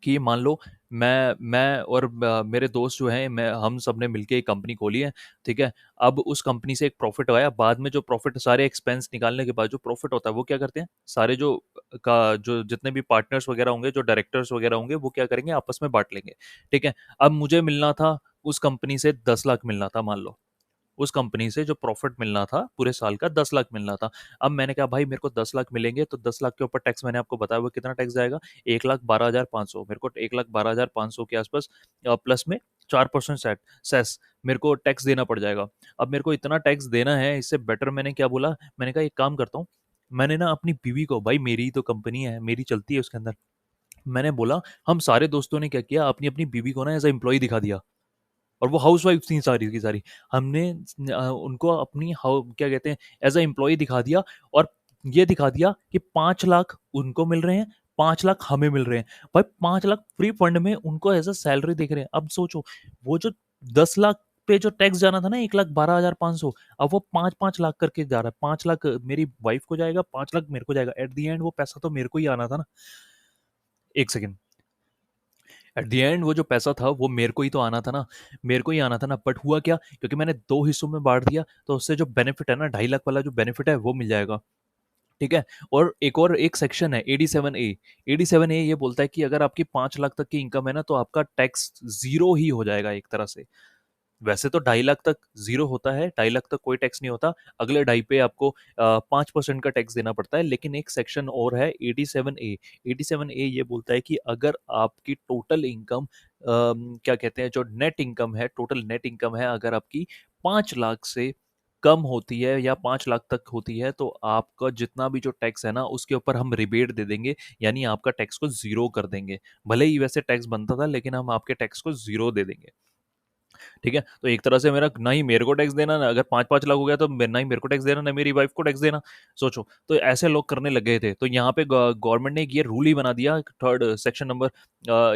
कि मान लो मैं और मेरे दोस्त जो हैं, मैं हम सब ने मिलके एक कंपनी खोली है, ठीक है। अब उस कंपनी से एक प्रॉफिट आया, बाद में जो प्रॉफिट, सारे एक्सपेंस निकालने के बाद जो प्रॉफिट होता है, वो क्या करते हैं, सारे जो जितने भी पार्टनर्स वगैरह होंगे, जो डायरेक्टर्स वगैरह होंगे, वो क्या करेंगे, आपस में बांट लेंगे, ठीक है। अब मुझे मिलना था उस कंपनी से 10 लाख मिलना था, मान लो उस कंपनी से जो प्रॉफिट मिलना था पूरे साल का 10 लाख मिलना था। अब मैंने कहा भाई मेरे को 10 लाख मिलेंगे, तो 10 लाख के ऊपर टैक्स मैंने आपको बताया हुआ कितना टैक्स जाएगा, 1,12,500, मेरे को 1,12,500 के आसपास प्लस में 4% सेस मेरे को टैक्स देना पड़ जाएगा। अब मेरे को इतना टैक्स देना है, इससे बेटर मैंने क्या बोला, मैंने कहा एक काम करता हूँ, मैंने ना अपनी बीवी को, भाई मेरी तो कंपनी है, मेरी चलती है उसके अंदर, मैंने बोला हम सारे दोस्तों ने क्या किया, अपनी अपनी बीवी को ना एज एम्प्लॉय दिखा दिया, और वो हाउसवाइफ थी सारी की सारी। हमने उनको अपनी क्या कहते हैं, एज अ एम्प्लॉय दिखा दिया, और ये दिखा दिया कि 5 लाख उनको मिल रहे हैं, 5 लाख हमें मिल रहे हैं। भाई 5 लाख फ्री फंड में उनको एज अ सैलरी देख रहे हैं। अब सोचो, वो जो 10 लाख पे जो टैक्स जाना था ना, 1,12,500, अब वो 5-5 लाख करके जा रहा है। 5 लाख मेरी वाइफ को जाएगा, 5 लाख मेरे को जाएगा। एट दी एंड वो पैसा तो मेरे को ही आना था ना। एक सेकेंड, एट द एंड वो जो पैसा था वो मेरे को ही तो आना था ना, मेरे को ही आना था ना। बट हुआ क्या, क्योंकि मैंने 2 हिस्सों में बांट दिया, तो उससे जो बेनिफिट है ना, 2.5 लाख वाला जो बेनिफिट है वो मिल जाएगा। ठीक है। और एक सेक्शन है 87A। 87A ये बोलता है कि अगर आपकी 5 लाख तक की इनकम है ना, तो आपका टैक्स जीरो ही हो जाएगा एक तरह से। वैसे तो 2.5 लाख तक जीरो होता है, 2.5 लाख तक कोई टैक्स नहीं होता। अगले 2.5 पे आपको 5% का टैक्स देना पड़ता है। लेकिन एक सेक्शन और है 87A। 87A ये बोलता है कि अगर आपकी टोटल इनकम, क्या कहते हैं, जो नेट इनकम है, टोटल नेट इनकम है, अगर आपकी 5 लाख से कम होती है या 5 लाख तक होती है, तो आपका जितना भी जो टैक्स है ना, उसके ऊपर हम रिबेट दे देंगे, यानी आपका टैक्स को जीरो कर देंगे। भले ही वैसे टैक्स बनता था, लेकिन हम आपके टैक्स को जीरो दे देंगे। ठीक है। तो एक तरह से मेरा ना ही मेरे को टैक्स देना, ना अगर 5-5 लाख हो गया तो ना ही मेरे को टैक्स देना, ना मेरी वाइफ को टैक्स देना। सोचो, तो ऐसे लोग करने लग गए थे। तो यहाँ पे गवर्नमेंट ने ये रूल ही बना दिया, थर्ड सेक्शन नंबर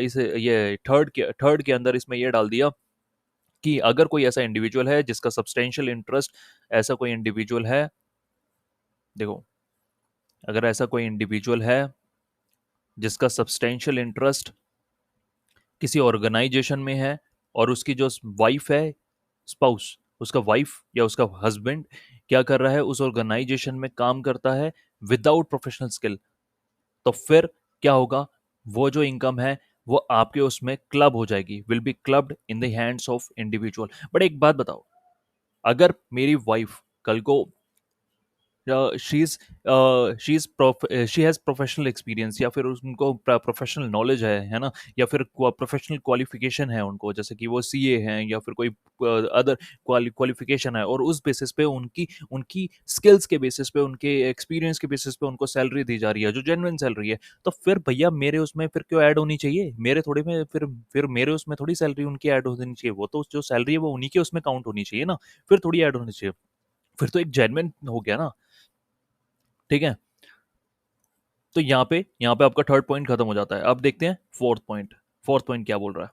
इस ये थर्ड के अंदर इसमें ये डाल दिया कि अगर कोई ऐसा इंडिविजुअल है जिसका सब्सटेंशियल इंटरेस्ट, ऐसा कोई इंडिविजुअल है, देखो, अगर ऐसा कोई इंडिविजुअल है जिसका सब्सटेंशियल इंटरेस्ट किसी ऑर्गेनाइजेशन में है, और उसकी जो वाइफ है, स्पाउस, उसका वाइफ या उसका हस्बैंड क्या कर रहा है, उस ऑर्गेनाइजेशन में काम करता है विदाउट प्रोफेशनल स्किल, तो फिर क्या होगा, वो जो इनकम है वो आपके उसमें क्लब हो जाएगी, will be clubbed in the hands of individual. But एक बात बताओ, अगर मेरी वाइफ कल को शी हैज़ प्रोफेशनल एक्सपीरियंस, या फिर उनको प्रोफेशनल नॉलेज है ना, या फिर प्रोफेशनल क्वालिफिकेशन है उनको, जैसे कि वो सीए हैं या फिर कोई अदर क्वालिफिकेशन है, और उस बेसिस पे उनकी उनकी स्किल्स के बेसिस पे, उनके एक्सपीरियंस के बेसिस पे उनको सैलरी दी जा रही है जो जेन्युइन सैलरी है, तो फिर भैया मेरे उसमें फिर क्यों ऐड होनी चाहिए? मेरे थोड़े में फिर मेरे उसमें थोड़ी सैलरी उनकी ऐड होनी चाहिए। वो तो जो सैलरी है वो उन्हीं के उसमें काउंट होनी चाहिए ना, फिर थोड़ी ऐड होनी चाहिए। फिर तो एक जेन्युइन हो गया ना। ठीक है। तो यहाँ पे आपका थर्ड पॉइंट खत्म हो जाता है। अब देखते हैं फोर्थ पॉइंट। फोर्थ पॉइंट क्या बोल रहा है?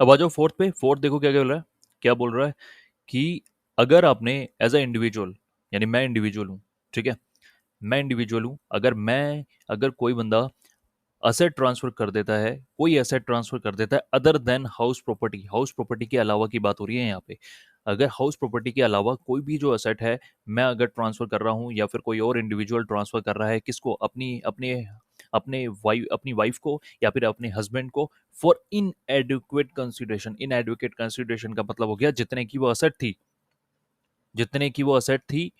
अब आ जाओ फोर्थ पे। फोर्थ देखो क्या क्या बोल रहा है। क्या बोल रहा है कि अगर आपने एज अ इंडिविजुअल, यानी मैं इंडिविजुअल हूँ, ठीक है, मैं इंडिविजुअल हूँ, अगर कोई बंदा असेट ट्रांसफर कर देता है, कोई एसेट ट्रांसफर कर देता है other than house property, house property के अलावा की बात हो रही है यहाँ पे। अगर हाउस प्रॉपर्टी के अलावा कोई भी जो असेट है, मैं अगर ट्रांसफर कर रहा हूँ, या फिर कोई और इंडिविजुअल ट्रांसफर कर रहा है, किसको? अपनी वाइफ को या फिर अपने हस्बैंड को, for inadequate consideration. Inadequate consideration का मतलब हो गया जितने की वो असेट थी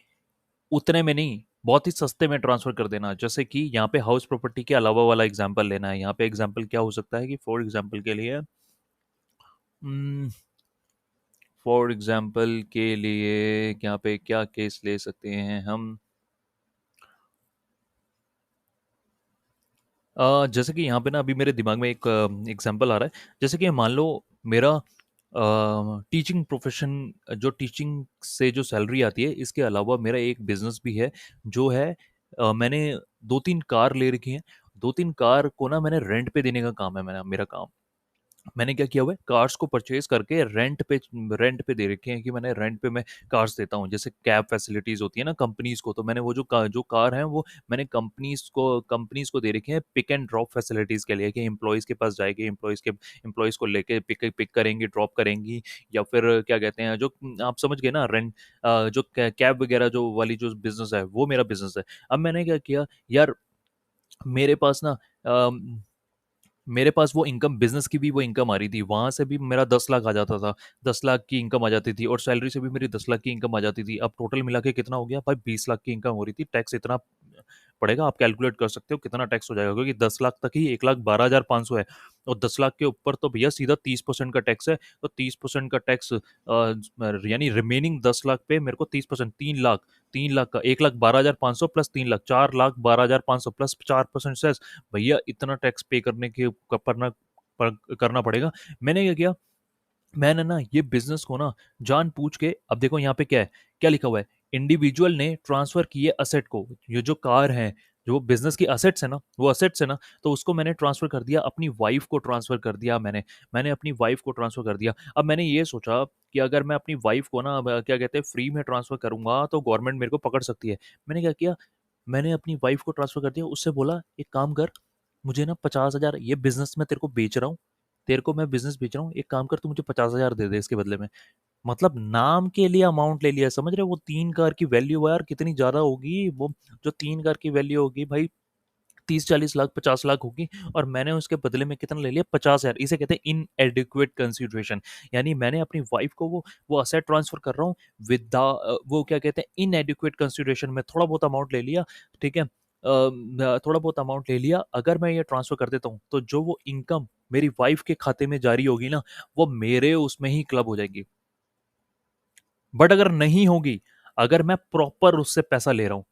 उतने में नहीं, बहुत ही सस्ते में ट्रांसफर कर देना। जैसे कि यहाँ पे हाउस प्रॉपर्टी के अलावा वाला एग्जांपल लेना है। यहाँ पे एग्जांपल क्या हो सकता है कि फॉर एग्जांपल के लिए यहाँ पे क्या केस ले सकते हैं हम? जैसे कि यहाँ पे ना अभी मेरे दिमाग में एक एग्जांपल आ रहा है। जैसे कि मान लो मेरा टीचिंग प्रोफेशन, जो टीचिंग से जो सैलरी आती है, इसके अलावा मेरा एक बिजनेस भी है, जो है मैंने 2-3 कार ले रखी हैं। 2-3 कार को ना मैंने रेंट पे देने का काम है मेरा काम। मैंने क्या किया हुआ है, कार्स को परचेज करके रेंट पे दे रखे हैं, कि मैंने रेंट पे मैं कार्स देता हूँ। जैसे कैब फैसिलिटीज होती है ना कंपनीज को, तो मैंने वो जो कार है वो मैंने कंपनीज को दे रखे हैं पिक एंड ड्रॉप फैसिलिटीज के लिए, कि एम्प्लॉयज़ के पास जाएंगे, एम्प्लॉयज़ को लेके पिक करेंगी, ड्रॉप करेंगी, या फिर क्या कहते हैं, जो आप समझ गए ना, जो कैब वगैरह जो वाली जो बिजनेस है, वो मेरा बिजनेस है। अब मैंने क्या किया यार, मेरे पास ना मेरे पास वो इनकम, बिजनेस की भी वो इनकम आ रही थी, वहां से भी मेरा 10 लाख आ जाता था। 10 लाख की इनकम आ जाती थी, और सैलरी से भी मेरी 10 लाख की इनकम आ जाती थी। अब टोटल मिला के कितना हो गया भाई? 20 लाख की इनकम हो रही थी। टैक्स इतना पड़ेगा, आप कैलकुलेट कर सकते हो कितना टैक्स हो जाएगा, क्योंकि 10 लाख तक ही 1,12,500 है, और 10 लाख के ऊपर तो भैया सीधा 30% का टैक्स है। तो 30% का टैक्स, यानी रिमेनिंग 10 लाख पे मेरे को 30%, 3 लाख, 3 लाख का 1,12,500 प्लस 3 लाख, 4,12,500 प्लस 4% सेस। भैया इतना टैक्स पे करना पड़ेगा। मैंने क्या किया, मैंने ना ये बिजनेस को ना जान पूछ के, अब देखो यहाँ पे क्या है, क्या लिखा हुआ है, इंडिविजुअल ने ट्रांसफर किए असेट को, ये जो कार है, जो बिजनेस की असेट्स है ना, वो असेट्स है ना, तो उसको मैंने ट्रांसफर कर दिया, अपनी वाइफ को ट्रांसफर कर दिया मैंने। मैंने अपनी वाइफ को ट्रांसफर कर दिया। अब मैंने ये सोचा कि अगर मैं अपनी वाइफ को ना क्या कहते हैं फ्री में ट्रांसफर करूंगा तो गवर्नमेंट मेरे को पकड़ सकती है। मैंने क्या किया, मैंने अपनी वाइफ को ट्रांसफर कर दिया, उससे बोला एक काम कर, मुझे ना 50,000, ये बिजनेस मैं तेरे को बेच रहा हूँ, तेरे को मैं बिजनेस बेच रहा हूँ, एक काम कर तू मुझे 50,000 दे दे इसके बदले में। मतलब नाम के लिए अमाउंट ले लिया, समझ रहे हो? वो 3 कार की वैल्यू यार कितनी ज़्यादा होगी वो, जो 3 कार की वैल्यू होगी भाई 30-40 लाख 50 लाख होगी, और मैंने उसके बदले में कितना ले लिया 50,000। इसे कहते हैं इनएडिक्वेट कंसिडरेशन। यानी मैंने अपनी वाइफ को वो असेट ट्रांसफर कर रहा हूँ विद वो क्या कहते हैं इनएडिक्वेट कंसिडरेशन में, थोड़ा बहुत अमाउंट ले लिया, ठीक है, थोड़ा बहुत अमाउंट ले लिया। अगर मैं ये ट्रांसफर कर देता हूँ तो जो वो इनकम मेरी वाइफ के खाते में जारी होगी ना, वो मेरे उसमें ही क्लब हो जाएगी। बट अगर नहीं होगी, अगर मैं प्रॉपर उससे पैसा ले रहा हूँ,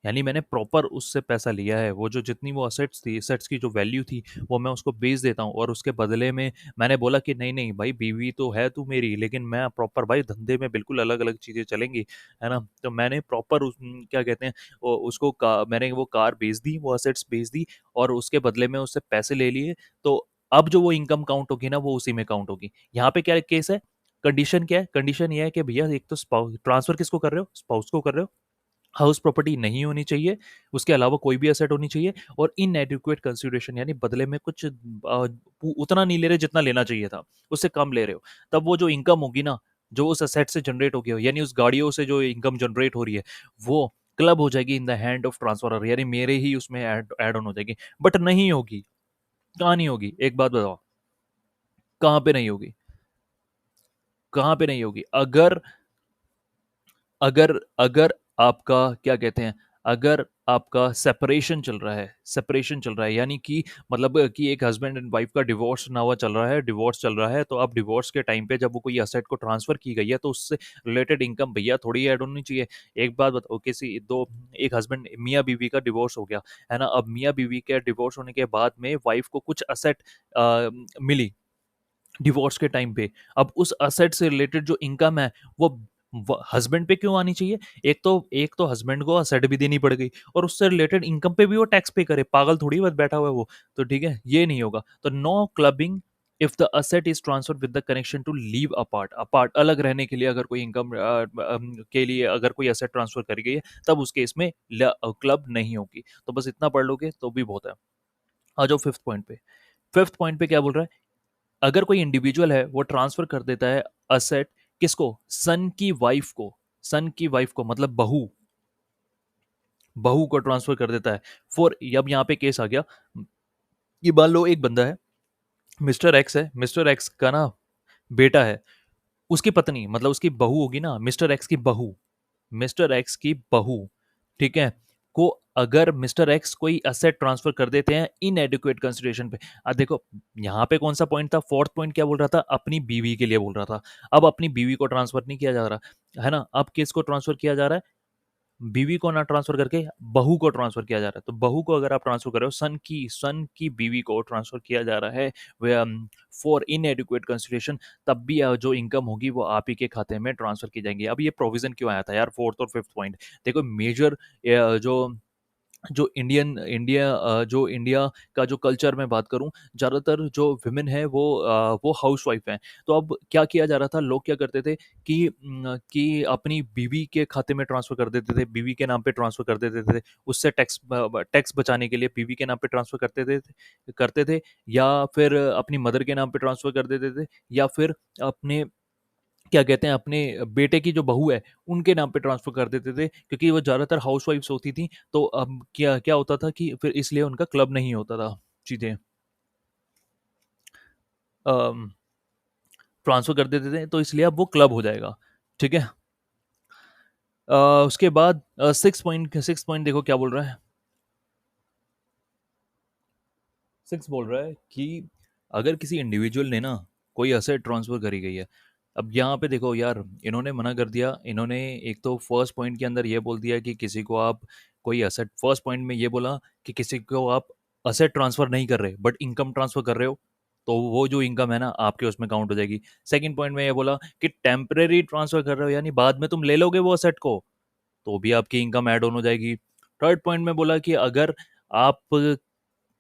यानी मैंने प्रॉपर उससे पैसा लिया है, वो जो जितनी वो असेट्स थी, असेट्स की जो वैल्यू थी, वो मैं उसको बेच देता हूँ, और उसके बदले में मैंने बोला कि नहीं नहीं भाई, बीवी तो है तू मेरी, लेकिन मैं प्रॉपर भाई धंधे में बिल्कुल अलग अलग चीज़ें चलेंगी, है ना। तो मैंने प्रॉपर क्या कहते हैं उसको मैंने वो कार बेच दी, वो असेट्स बेच दी, और उसके बदले में उससे पैसे ले लिए। तो अब जो वो इनकम काउंट होगी ना, वो उसी में काउंट होगी। यहाँ पे क्या केस है, कंडीशन क्या है, कंडीशन ये है कि भैया एक तो स्पाउस ट्रांसफर किसको कर रहे हो, स्पाउस को कर रहे हो, हाउस प्रॉपर्टी नहीं होनी चाहिए, उसके अलावा कोई भी एसेट होनी चाहिए, और इनएडिक्वेट कंसिडरेशन यानी बदले में कुछ उतना नहीं ले रहे जितना लेना चाहिए था, उससे कम ले रहे हो। तब वो जो इनकम होगी ना, जो उस एसेट से जनरेट होगी, यानी उस गाड़ियों से जो इनकम जनरेट हो रही है, वो क्लब हो जाएगी इन द हैंड ऑफ ट्रांसफरर, यानी मेरे ही उसमें ऐड ऑन हो जाएगी। बट नहीं होगी, कहाँ नहीं होगी, एक बात बताओ, कहाँ पे नहीं होगी, कहाँ पे नहीं होगी? अगर अगर अगर आपका क्या कहते हैं, अगर आपका सेपरेशन चल रहा है, सेपरेशन चल रहा है, यानी कि मतलब कि एक हस्बैंड एंड वाइफ का डिवोर्स ना हुआ चल रहा है, डिवोर्स चल रहा है, तो अब डिवोर्स के टाइम पे जब वो कोई असेट को ट्रांसफर की गई है, तो उससे रिलेटेड इनकम भैया थोड़ी ऐड होनी चाहिए। एक बात बताओ, किसी दो एक हस्बैंड मियाँ बीवी का डिवोर्स हो गया, है ना, अब मियाँ बीवी के डिवोर्स होने के बाद में वाइफ को कुछ असेट मिली डिवोर्स के टाइम पे, अब उस असेट से रिलेटेड जो इनकम है, वो हस्बैंड पे क्यों आनी चाहिए? एक तो हस्बैंड को असेट भी देनी पड़ गई, और उससे रिलेटेड इनकम पे भी वो टैक्स पे करे, पागल थोड़ी बस बैठा हुआ है वो। तो ठीक है, ये नहीं होगा। तो no clubbing if the asset is transfer with the connection to live apart, apart अलग रहने के लिए अगर कोई इनकम के लिए अगर कोई असेट ट्रांसफर करी गई है, तब उसके इसमें क्लब नहीं होगी। तो बस इतना पढ़ लोगे तो भी बहुत है। आ जाओ फिफ्थ पॉइंट पे। फिफ्थ पॉइंट पे क्या बोल रहा है, अगर कोई इंडिविजुअल है वो ट्रांसफर कर देता है असेट, किसको, सन की वाइफ को, सन की वाइफ को मतलब बहू, बहू को ट्रांसफर कर देता है। फॉर अब यहाँ पे केस आ गया, ये मान लो एक बंदा है, मिस्टर एक्स है, मिस्टर एक्स का ना बेटा है, उसकी पत्नी मतलब उसकी बहू होगी ना, मिस्टर एक्स की बहू, मिस्टर एक्स की बहू, ठीक है, को अगर मिस्टर एक्स कोई असेट ट्रांसफर कर देते हैं इन एडिक्वेट कंसिडरेशन पे। अब देखो यहाँ पे कौन सा पॉइंट था, फोर्थ पॉइंट क्या बोल रहा था, अपनी बीवी के लिए बोल रहा था। अब अपनी बीवी को ट्रांसफर नहीं किया जा रहा है ना, अब किसको ट्रांसफर किया जा रहा है, बीवी को ना ट्रांसफर करके बहू को ट्रांसफर किया जा रहा है। तो बहू को अगर आप ट्रांसफर कर रहे हो, सन की बीवी को ट्रांसफर किया जा रहा है फॉर इन एडिक्वेट कंसिडरेशन, तब भी जो इनकम होगी वो आप ही के खाते में ट्रांसफर की जाएंगी। अब ये प्रोविजन क्यों आया था यार, फोर्थ और फिफ्थ पॉइंट? देखो मेजर जो जो इंडिया का जो कल्चर मैं बात करूं, ज़्यादातर जो विमेन है वो हाउस वाइफ हैं। तो अब क्या किया जा रहा था, लोग क्या करते थे कि अपनी बीवी के खाते में ट्रांसफ़र कर देते थे, बीवी के नाम पे ट्रांसफ़र कर देते थे, उससे टैक्स बचाने के लिए बीवी के नाम पे ट्रांसफ़र करते थे, या फिर अपनी मदर के नाम पे ट्रांसफ़र कर देते थे, या फिर अपने क्या कहते हैं अपने बेटे की जो बहू है उनके नाम पे ट्रांसफर कर देते थे, क्योंकि वो ज़्यादातर हाउस वाइफ्स होती थी। तो अब क्या क्या होता था कि फिर इसलिए उनका क्लब नहीं होता था, चीज़ें ट्रांसफर कर देते थे, तो इसलिए अब वो क्लब हो जाएगा। ठीक है। उसके बाद सिक्स पॉइंट देखो क्या बोल रहा है, सिक्स बोल रहा है कि अगर किसी इंडिविजुअल ने ना कोई असेट ट्रांसफर करी गई है, अब यहाँ पे देखो यार, इन्होंने मना कर दिया, इन्होंने एक तो फर्स्ट पॉइंट के अंदर ये बोल दिया कि किसी को आप कोई असेट, फर्स्ट पॉइंट में ये बोला कि किसी को आप असेट ट्रांसफर नहीं कर रहे बट इनकम ट्रांसफर कर रहे हो, तो वो जो इनकम है ना आपके उसमें काउंट हो जाएगी। सेकंड पॉइंट में ये बोला कि टेम्परेरी ट्रांसफर कर रहे हो, यानी बाद में तुम ले लोगे वो असेट को, तो भी आपकी इनकम ऐड ऑन हो जाएगी। थर्ड पॉइंट में बोला कि अगर आप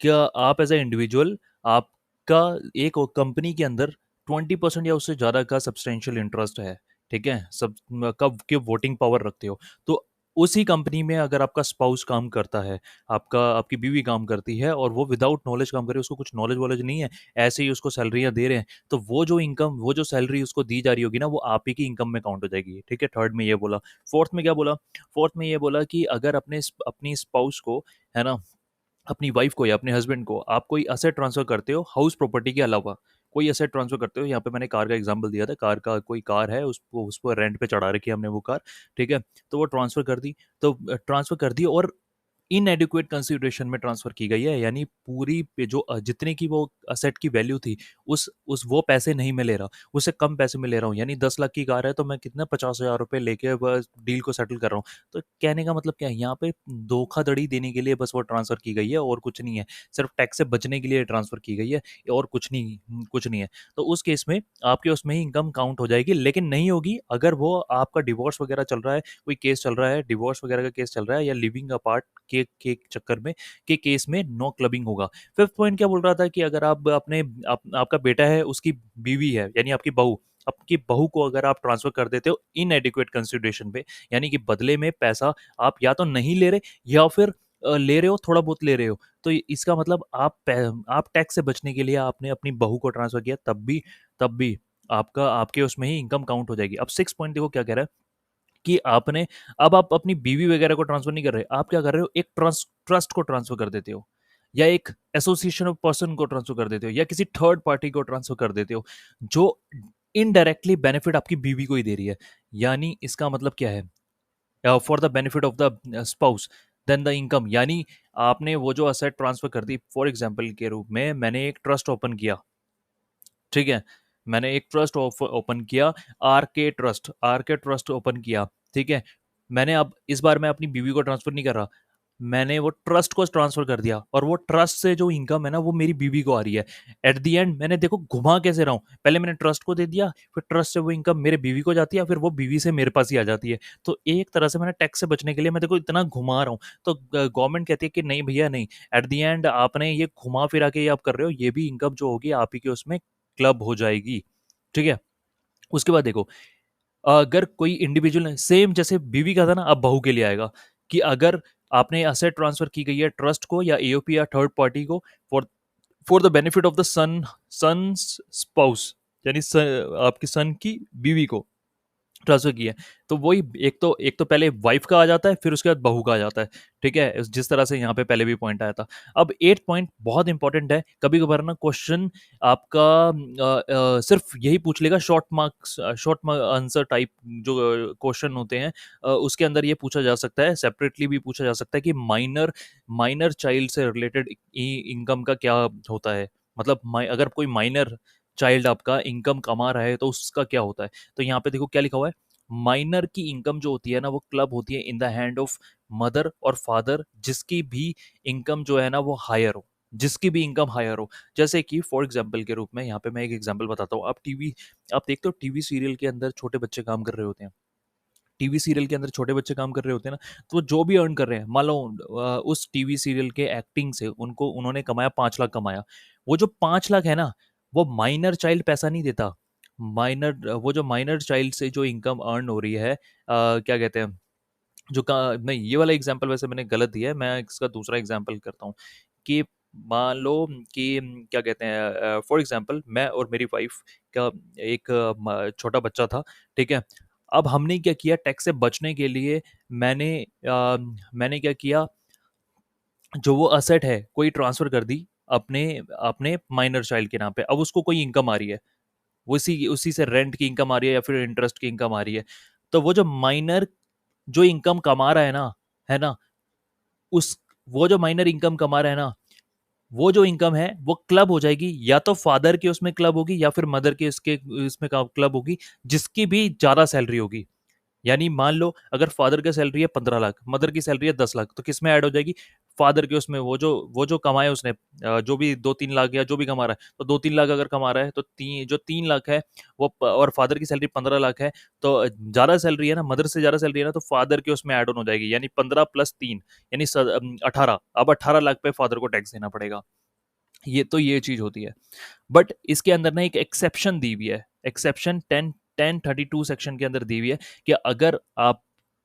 क्या आप एज ए इंडिविजुअल आपका एक कंपनी के अंदर 20% या उससे ज़्यादा का सब्सटेंशियल इंटरेस्ट है, ठीक है, सब कब के वोटिंग पावर रखते हो, तो उसी कंपनी में अगर आपका स्पाउस काम करता है, आपकी बीवी काम करती है और वो विदाउट नॉलेज काम कर रही है, उसको कुछ नॉलेज वॉलेज नहीं है, ऐसे ही उसको सैलरियाँ दे रहे हैं, तो वो जो सैलरी उसको दी जा रही होगी ना, वो आप ही की इनकम में काउंट हो जाएगी, ठीक है। थर्ड में ये बोला। फोर्थ में क्या बोला? फोर्थ में ये बोला कि अगर अपनी स्पाउस को, है ना, अपनी वाइफ को या अपने हस्बैंड को आप कोई असेट ट्रांसफर करते हो हाउस प्रॉपर्टी के अलावा, कोई असेट ट्रांसफर करते हो, यहाँ पे मैंने कार का एग्जांपल दिया था, कोई कार है, उसको रेंट पे चढ़ा रखी है हमने वो कार, ठीक है, तो वो ट्रांसफर कर दी, तो ट्रांसफर कर दी और इनएडिक्वेट कंसिडरेशन में ट्रांसफर की गई है, यानी पूरी जो जितने की वो असेट की वैल्यू थी, उस वो पैसे नहीं मैं ले रहा, उससे कम पैसे में ले रहा हूँ, यानी 10 लाख की कार है तो मैं कितना 50,000 रुपये लेके बस डील को सेटल कर रहा हूँ। तो कहने का मतलब क्या है, यहाँ पे धोखाधड़ी देने के लिए बस वो ट्रांसफर की गई है और कुछ नहीं है, सिर्फ टैक्स से बचने के लिए ट्रांसफर की गई है और कुछ नहीं है। तो उस केस में आपके उसमें ही इनकम काउंट हो जाएगी, लेकिन नहीं होगी अगर वो आपका डिवोर्स वगैरह चल रहा है, कोई केस चल रहा है, डिवोर्स वगैरह का केस चल रहा है, या लिविंग अपार्ट के चक्कर में के केस में नो क्लबिंग होगा। फिफ्थ पॉइंट क्या बोल रहा था कि अगर आपका बेटा है, उसकी बीवी है, यानी आपकी बहू को अगर आप ट्रांसफर कर देते हो इनएडिक्वेट कंसिडरेशन पे, यानी कि बदले में पैसा आप या तो नहीं ले रहे या फिर ले रहे हो, थोड़ा बहुत ले रहे हो, तो इसका मतलब आप टैक्स से बचने के लिए आपने अपनी बहू को ट्रांसफर किया, तब भी आपके उसमें ही इनकम काउंट हो जाएगी। अब सिक्स पॉइंट देखो क्या कह रहा है कि अब आप अपनी बीवी वगैरह को ट्रांसफर नहीं कर रहे, आप क्या कर रहे हो, एक ट्रस्ट को ट्रांसफर कर देते हो, या एक एसोसिएशन ऑफ पर्सन को ट्रांसफर कर देते हो, या किसी थर्ड पार्टी को ट्रांसफर कर देते हो, जो इनडायरेक्टली बेनिफिट आपकी बीवी को ही दे रही है। यानी इसका मतलब क्या है, for the benefit of the spouse then the income, यानी आपने वो जो असेट ट्रांसफर कर दी, फॉर एग्जाम्पल के रूप में मैंने एक ट्रस्ट ओपन किया, ठीक है, मैंने एक ट्रस्ट ओपन किया, आर के ट्रस्ट ओपन किया, ठीक है, मैंने अब इस बार मैं अपनी बीवी को ट्रांसफर नहीं कर रहा, मैंने वो ट्रस्ट को ट्रांसफर कर दिया, और वो ट्रस्ट से जो इनकम है ना वो मेरी बीवी को आ रही है। एट द एंड मैंने देखो घुमा कैसे रहा हूँ, पहले मैंने ट्रस्ट को दे दिया, फिर ट्रस्ट से वो इनकम मेरे बीवी को जाती है, फिर वो बीवी से मेरे पास ही आ जाती है। तो एक तरह से मैंने टैक्स से बचने के लिए मैं देखो इतना घुमा रहा हूँ, तो गवर्नमेंट कहती है कि नहीं भैया नहीं, एट द एंड आपने ये घुमा फिरा के ये आप कर रहे हो, ये भी इनकम जो होगी आप ही के उसमें क्लब हो जाएगी, ठीक है। उसके बाद देखो, अगर कोई इंडिविजुअल सेम जैसे बीवी का था ना, अब बहू के लिए आएगा कि अगर आपने असेट ट्रांसफर की गई है ट्रस्ट को या एओपी या थर्ड पार्टी को, for for the benefit of the son spouse, यानी आपकी सन की बीवी को ट्रांसफर की है, तो वही एक तो पहले वाइफ का आ जाता है, फिर उसके बाद बहू का आ जाता है, ठीक है, जिस तरह से यहाँ पे पहले भी पॉइंट आया था। अब एट पॉइंट बहुत इंपॉर्टेंट है, कभी कभार ना क्वेश्चन आपका सिर्फ यही पूछ लेगा, शॉर्ट आंसर टाइप जो क्वेश्चन होते हैं, उसके अंदर ये पूछा जा सकता है, सेपरेटली भी पूछा जा सकता है कि माइनर माइनर चाइल्ड से रिलेटेड इनकम का क्या होता है, मतलब अगर कोई माइनर चाइल्ड आपका इनकम कमा रहा है तो उसका क्या होता है। तो यहाँ पे देखो क्या लिखा हुआ है, माइनर की इनकम जो होती है ना वो क्लब होती है इन द हैंड ऑफ मदर और फादर, जिसकी भी इनकम जो है ना वो हायर हो, जिसकी भी इनकम हायर हो। जैसे कि फॉर एग्जाम्पल के रूप में यहाँ पे मैं एक एग्जाम्पल बताता हूँ, आप देखते हो टीवी सीरियल के अंदर छोटे बच्चे काम कर रहे होते हैं, टीवी सीरियल के अंदर छोटे बच्चे काम कर रहे होते हैं ना, तो वो जो भी अर्न कर रहे हैं, मान लो उस टीवी सीरियल के एक्टिंग से उन्होंने कमाया 5 लाख कमाया, वो जो 5 लाख है ना, वो माइनर चाइल्ड पैसा नहीं देता। वो जो माइनर चाइल्ड से जो इनकम अर्न हो रही है, क्या कहते हैं, जो का नहीं, ये वाला एग्जांपल वैसे मैंने गलत दिया है, मैं इसका दूसरा एग्जांपल करता हूँ कि मान लो कि क्या कहते हैं, फॉर एग्जांपल मैं और मेरी वाइफ का एक छोटा बच्चा था, ठीक है। अब हमने क्या किया, टैक्स से बचने के लिए मैंने क्या किया, जो वो असेट है कोई ट्रांसफर कर दी अपने अपने माइनर चाइल्ड के नाम पे, अब उसको कोई इनकम आ रही है, वो उसी उसी से रेंट की इनकम आ रही है या फिर इंटरेस्ट की इनकम आ रही है। तो वो जो माइनर जो इनकम कमा रहा है ना, उस वो जो माइनर इनकम कमा रहा है ना, वो जो इनकम है वो क्लब हो जाएगी, या तो फादर के उसमें क्लब होगी या फिर मदर के इसके इसमें क्लब होगी, जिसकी भी ज्यादा सैलरी होगी। यानी मान लो अगर फादर की सैलरी है 15 लाख, मदर की सैलरी है 10 लाख, तो किस में ऐड हो जाएगी, फादर के उसमें वो जो कमाए उसने, जो भी 2-3 लाख या जो भी कमा रहा है, तो 2-3 लाख अगर कमा रहा है तो जो 3 लाख है और फादर की सैलरी 15 लाख है, तो ज़्यादा सैलरी है ना, मदर से ज़्यादा सैलरी है ना, तो फादर के उसमें ऐड ऑन हो जाएगी, यानी 15 + 3 यानी 18। अब 18 लाख पे फादर को टैक्स देना पड़ेगा। ये चीज होती है। बट इसके अंदर ना एक एक्सेप्शन दी हुई है, एक्सेप्शन 1032 सेक्शन के अंदर दी हुई है कि अगर आप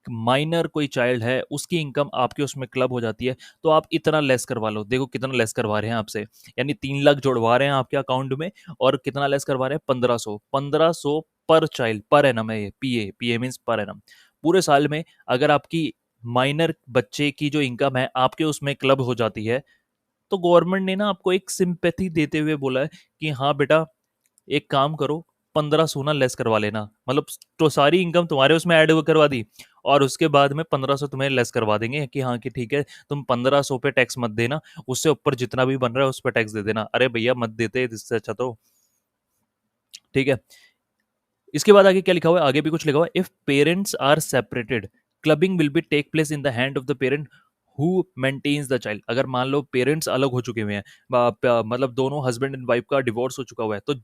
माइनर कोई चाइल्ड है, उसकी इनकम आपके उसमें क्लब हो जाती है, तो आप इतना लेस करवा लो। देखो कितना लेस करवा रहे हैं आपसे, यानी 3 लाख जोड़वा रहे हैं आपके अकाउंट में, और कितना लेस करवा रहे हैं, 1500 पर चाइल्ड पर एनम है। ये पीए मीन्स पर एनम। पूरे साल में अगर आपकी माइनर बच्चे की जो इनकम है आपके उसमें क्लब हो जाती है, तो गवर्नमेंट ने ना आपको एक सिंपैथी देते हुए बोला है कि हाँ बेटा, एक काम करो, 1500 ना लेस करवा लेना, मतलब तो सारी इनकम तुम्हारे उसमें ऐड करवा दी, और उसके बाद में 1500 तुम्हें लेस करवा देंगे कि हाँ कि ठीक है, तुम 1500 पे टैक्स मत देना, उससे ऊपर जितना भी बन रहा है उस पर टैक्स दे देना। अरे भैया मत देते, इससे अच्छा तो ठीक है। इसके बाद आगे क्या लिखा हुआ है, आगे भी कुछ लिखा हुआ है, if parents are separated, clubbing will be take place in the hand of the parent who maintains the child. अगर मान लो पेरेंट्स अलग हो चुके हुए हैं, मतलब दोनों हस्बैंड एंड वाइफ का डिवोर्स हो चुका हुआ है, तो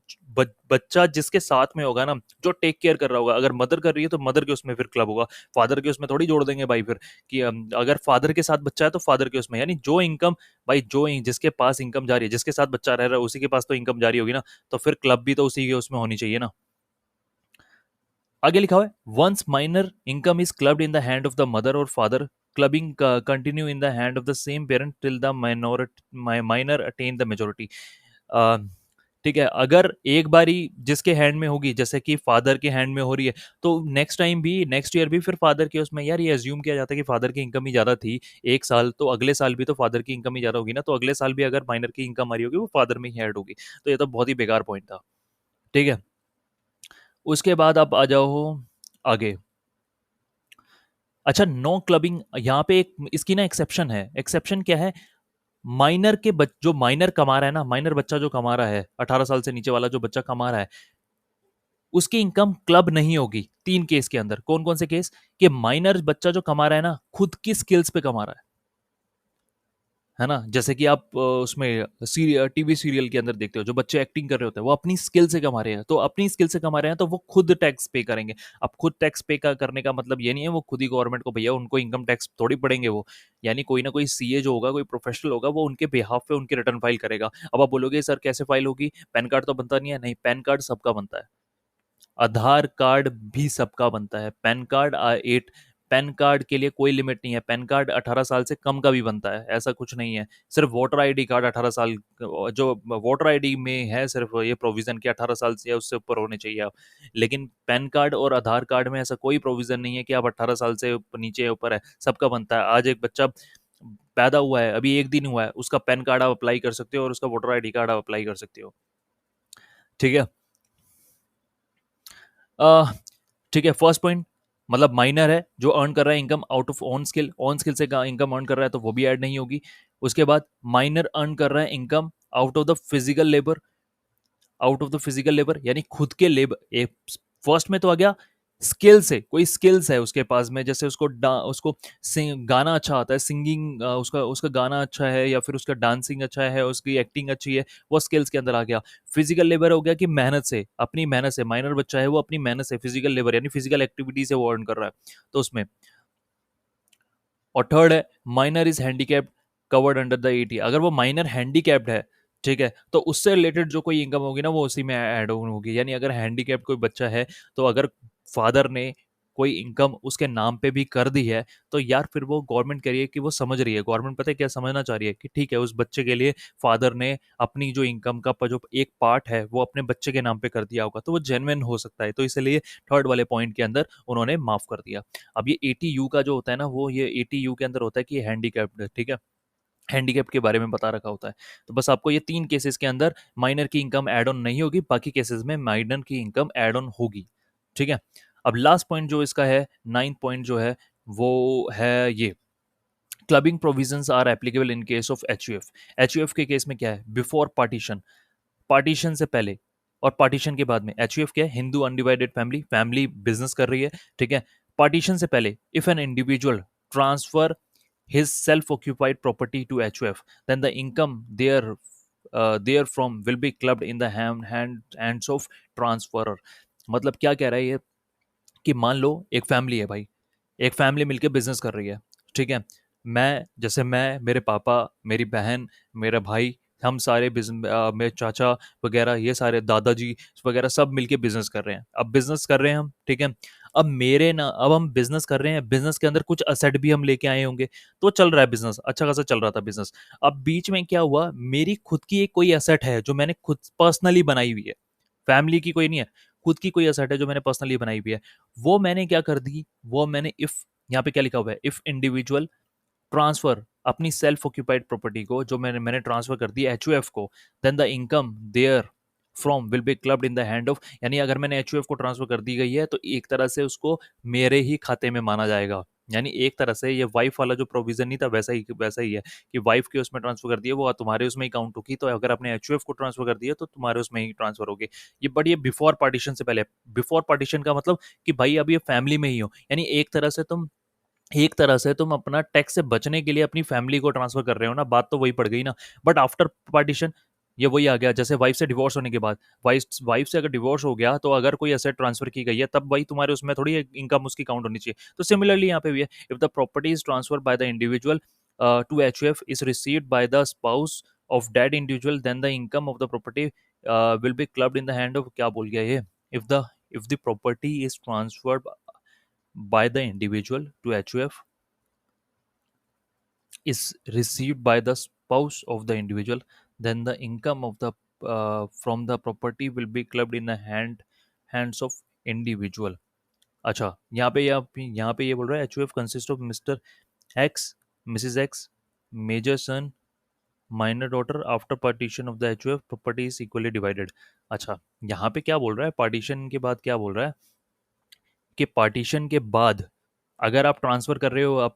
बच्चा जिसके साथ में होगा ना, जो टेक केयर कर रहा होगा, अगर मदर कर रही है तो मदर के उसमें फिर क्लब होगा, फादर के उसमें थोड़ी जोड़ देंगे भाई फिर, कि अगर फादर के साथ बच्चा है तो फादर के उसमें, यानी जो इनकम भाई जिसके पास इनकम जा रही है, जिसके साथ बच्चा रह रहा है उसी के पास तो इनकम जारी होगी ना, तो फिर क्लब भी तो उसी के उसमें होनी चाहिए ना। आगे लिखा हुआ है, once minor income is clubbed in the hand of the mother और father, clubbing continue in the hand of the same parent till the minor attain the majority. ठीक है, अगर एक बारी जिसके हैंड में होगी, जैसे कि फादर के हैंड में हो रही है, तो नेक्स्ट टाइम भी, नेक्स्ट ईयर भी फिर फादर के उसमें, यार ये अज्यूम किया जाता है कि फादर की इनकम ही ज्यादा थी एक साल, तो अगले साल भी तो फादर की इनकम ही ज्यादा होगी ना, तो अगले साल भी अगर माइनर की इनकम आ रही होगी वो फादर में ही ऐड होगी। तो ये तो बहुत ही बेकार पॉइंट था। ठीक है, उसके बाद आप आ जाओ आगे। अच्छा, नो क्लबिंग, यहाँ पे एक इसकी ना एक्सेप्शन है। एक्सेप्शन क्या है, माइनर के जो माइनर कमा रहा है ना, माइनर बच्चा जो कमा रहा है, 18 साल से नीचे वाला जो बच्चा कमा रहा है, उसकी इनकम क्लब नहीं होगी। 3 केस के अंदर, कौन कौन से केस, कि माइनर बच्चा जो कमा रहा है ना खुद की स्किल्स पे कमा रहा है ना, जैसे कि आप उसमें टीवी सीरियल के अंदर देखते हो, जो बच्चे एक्टिंग कर रहे होते हैं वो अपनी स्किल से कमा रहे हैं, तो अपनी स्किल से कमा रहे हैं तो वो खुद टैक्स पे करेंगे। अब खुद टैक्स पे करने का मतलब ये नहीं है वो खुद ही गवर्नमेंट को, भैया उनको इनकम टैक्स थोड़ी पड़ेंगे वो, यानी कोई ना कोई सीए जो होगा, कोई प्रोफेशनल होगा, वो उनके बिहाफ पे उनकी रिटर्न फाइल करेगा। अब आप बोलोगे सर कैसे फाइल होगी, पैन कार्ड तो बनता नहीं है, नहीं, पैन कार्ड सबका बनता है, आधार कार्ड भी सबका बनता है, पैन कार्ड पैन कार्ड के लिए कोई लिमिट नहीं है, पैन कार्ड 18 साल से कम का भी बनता है, ऐसा कुछ नहीं है। सिर्फ वोटर आईडी कार्ड 18 साल, जो वोटर आईडी में है सिर्फ ये प्रोविजन कि 18 साल से या उससे ऊपर होने चाहिए आप, लेकिन पैन कार्ड और आधार कार्ड में ऐसा कोई प्रोविजन नहीं है कि आप 18 साल से नीचे या ऊपर है, सबका बनता है। आज एक बच्चा पैदा हुआ है, अभी एक दिन हुआ है, उसका पैन कार्ड आप अप्लाई कर सकते हो और उसका वोटर आईडी कार्ड आप अप्लाई कर सकते हो। ठीक है, अ, ठीक है, फर्स्ट पॉइंट, मतलब माइनर है जो अर्न कर रहा है income out of on skill से इनकम अर्न कर रहा है तो वो भी ऐड नहीं होगी। उसके बाद माइनर अर्न कर रहा है income out of the physical labour, out of the physical labour यानी खुद के लेबर, एक फर्स्ट में तो आ गया स्किल से, कोई स्किल्स है उसके पास में, जैसे उसको गाना अच्छा आता है, सिंगिंग, उसका गाना अच्छा है, या फिर उसका डांसिंग अच्छा है, उसकी एक्टिंग अच्छी है, वो स्किल्स के अंदर आ गया। फिजिकल लेबर हो गया कि मेहनत से, अपनी मेहनत से, माइनर बच्चा है वो अपनी मेहनत से, फिजिकल लेबर यानी फिजिकल एक्टिविटी से वो अर्न कर रहा है, तो उसमें। और थर्ड है minor is handicapped covered under the 80, अगर वो माइनर हैंडीकैप्ड है, ठीक है, तो उससे रिलेटेड जो कोई इनकम होगी ना वो उसी में ऐड ऑन होगी, यानी अगर हैंडीकैप्ड कोई बच्चा है, तो अगर फादर ने कोई इनकम उसके नाम पे भी कर दी है, तो यार फिर वो गवर्नमेंट कह रही है कि वो समझ रही है, गवर्नमेंट पता है क्या समझना चाह रही है, कि ठीक है उस बच्चे के लिए फादर ने अपनी जो इनकम का जो एक पार्ट है वो अपने बच्चे के नाम पे कर दिया होगा, तो वो जेन्युइन हो सकता है, तो इसलिए थर्ड वाले पॉइंट के अंदर उन्होंने माफ कर दिया। अब ये 80U का जो होता है ना, वो ये 80U के अंदर होता है कि हैंडीकैप्ड है, ठीक है, हैंडीकैप के बारे में बता रखा होता है। तो बस आपको ये 3 केसेस के अंदर माइनर की इनकम एड ऑन नहीं होगी, बाकी केसेस में माइनर की इनकम एड ऑन होगी। ठीक है, अब लास्ट पॉइंट जो इसका है, 9th पॉइंट जो है, वो है ये, clubbing provisions are applicable in case of HUF. HUF के केस में क्या है, बिफोर पार्टीशन, पार्टीशन से पहले और पार्टीशन के बाद में। एचयूएफ क्या है, Hindu undivided family, family business कर रही है, ठीक है। पार्टीशन से पहले if an individual transfer his self-occupied property to HUF, then the income therefrom will be clubbed in the hands of transferor. मतलब क्या कह रहा है ये कि मान लो एक फैमिली है भाई, एक फैमिली मिलके बिजनेस कर रही है, ठीक है। मैं, मेरे पापा, मेरी बहन, मेरा भाई, हम सारे बिजनेस, मेरे चाचा वगैरह, ये सारे दादाजी वगैरह सब मिलके बिजनेस कर रहे हैं। अब बिजनेस कर रहे हैं हम, ठीक है। अब हम बिजनेस कर रहे हैं, बिजनेस के अंदर कुछ असेट भी हम लेके आए होंगे, तो चल रहा है बिजनेस, अच्छा खासा चल रहा था बिजनेस। अब बीच में क्या हुआ, मेरी खुद की एक कोई असेट है जो मैंने खुद पर्सनली बनाई हुई है, फैमिली की कोई नहीं है, खुद की कोई असेट है जो मैंने पर्सनली बनाई हुई है। वो मैंने क्या कर दी, वो मैंने इफ, यहाँ पे क्या लिखा हुआ है, इफ इंडिविजुअल ट्रांसफर अपनी सेल्फ ऑक्यूपाइड प्रॉपर्टी को जो मैंने ट्रांसफर कर दी HUF को, then the income therefrom will be clubbed in the hand of, यानी अगर मैंने HUF को ट्रांसफर कर दी गई है तो एक तरह से उसको मेरे ही खाते में माना जाएगा। यानी एक तरह से ये वाइफ वाला जो प्रोविजन नहीं था वैसा ही है कि वाइफ के उसमें ट्रांसफर कर दिया वो तुम्हारे उसमें ही काउंट होगी, तो अगर आपने HUF को ट्रांसफर कर दिया तो तुम्हारे उसमें ही ट्रांसफर होगी। ये बट ये बिफोर पार्टीशन से पहले। बिफोर पार्टीशन का मतलब कि भाई अब ये फैमिली में ही हो, यानी एक तरह से तुम अपना टैक्स से बचने के लिए अपनी फैमिली को ट्रांसफर कर रहे हो ना, बात तो वही पड़ गई ना। बट आफ्टर पार्टीशन ये वही आ गया, जैसे वाइफ से डिवोर्स होने के बाद, वाइफ से अगर डिवोर्स हो गया तो अगर कोई एसेट ट्रांसफर की गई है तब भाई तुम्हारे उसमें थोड़ी इनकम उसकी काउंट होनी चाहिए। तो सिमिलरली यहाँ पे भी है, if the property is transfer by the individual to HUF is received by the spouse of that individual, then the income of the property will be clubbed in the hand of, क्या बोल गया ये, if the property is transferred by the individual to HUF is received by the spouse of the individual, then the income of the from the property will be clubbed in the hands of individual. अच्छा, यहाँ पे ये बोल रहा है HUF consist of Mr. X, Mrs. X, major son, minor daughter, after partition of the HUF property is equally divided. अच्छा, यहाँ पे क्या बोल रहा है, पार्टीशन के बाद क्या बोल रहा है कि पार्टीशन के बाद अगर आप ट्रांसफ़र कर रहे हो,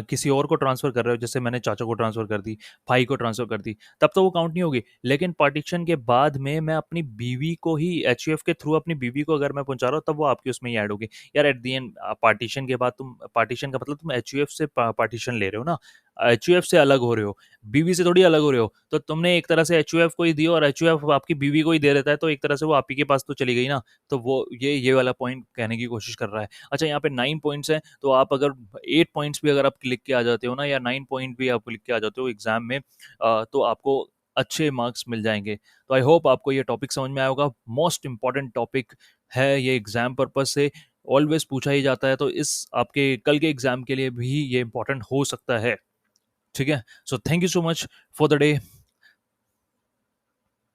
किसी और को ट्रांसफ़र कर रहे हो, जैसे मैंने चाचा को ट्रांसफ़र कर दी, भाई को ट्रांसफ़र कर दी, तब तो वो काउंट नहीं होगी। लेकिन पार्टीशन के बाद में मैं अपनी बीवी को ही HUF के थ्रू अपनी बीवी को अगर मैं पहुँचा रहा हूँ, तब वो आपकी उसमें ही ऐड होगी। यार एट द एंड पार्टीशन के बाद पार्टीशन का मतलब तुम HUF से पार्टीशन ले रहे हो ना, HUF से अलग हो रहे हो, बीवी से थोड़ी अलग हो रहे हो। तो तुमने एक तरह से HUF को ही दी और HUF आपकी बीवी को ही दे देता है, तो एक तरह से वो आप ही के पास तो चली गई ना। तो वो ये वाला पॉइंट कहने की कोशिश कर रहा है। अच्छा, यहाँ पे 9 पॉइंट्स हैं, तो आप अगर 8 पॉइंट्स भी अगर आप लिख के आ जाते हो ना, या 9 पॉइंट भी आप लिख के आ जाते हो एग्जाम में, तो आपको अच्छे मार्क्स मिल जाएंगे। तो आई होप आपको ये टॉपिक समझ में आया होगा। मोस्ट इंपॉर्टेंट टॉपिक है ये, एग्जाम पर्पज से ऑलवेज पूछा ही जाता है, तो इस आपके कल के एग्जाम के लिए भी ये इंपॉर्टेंट हो सकता है। ठीक है, so thank you so much for the day.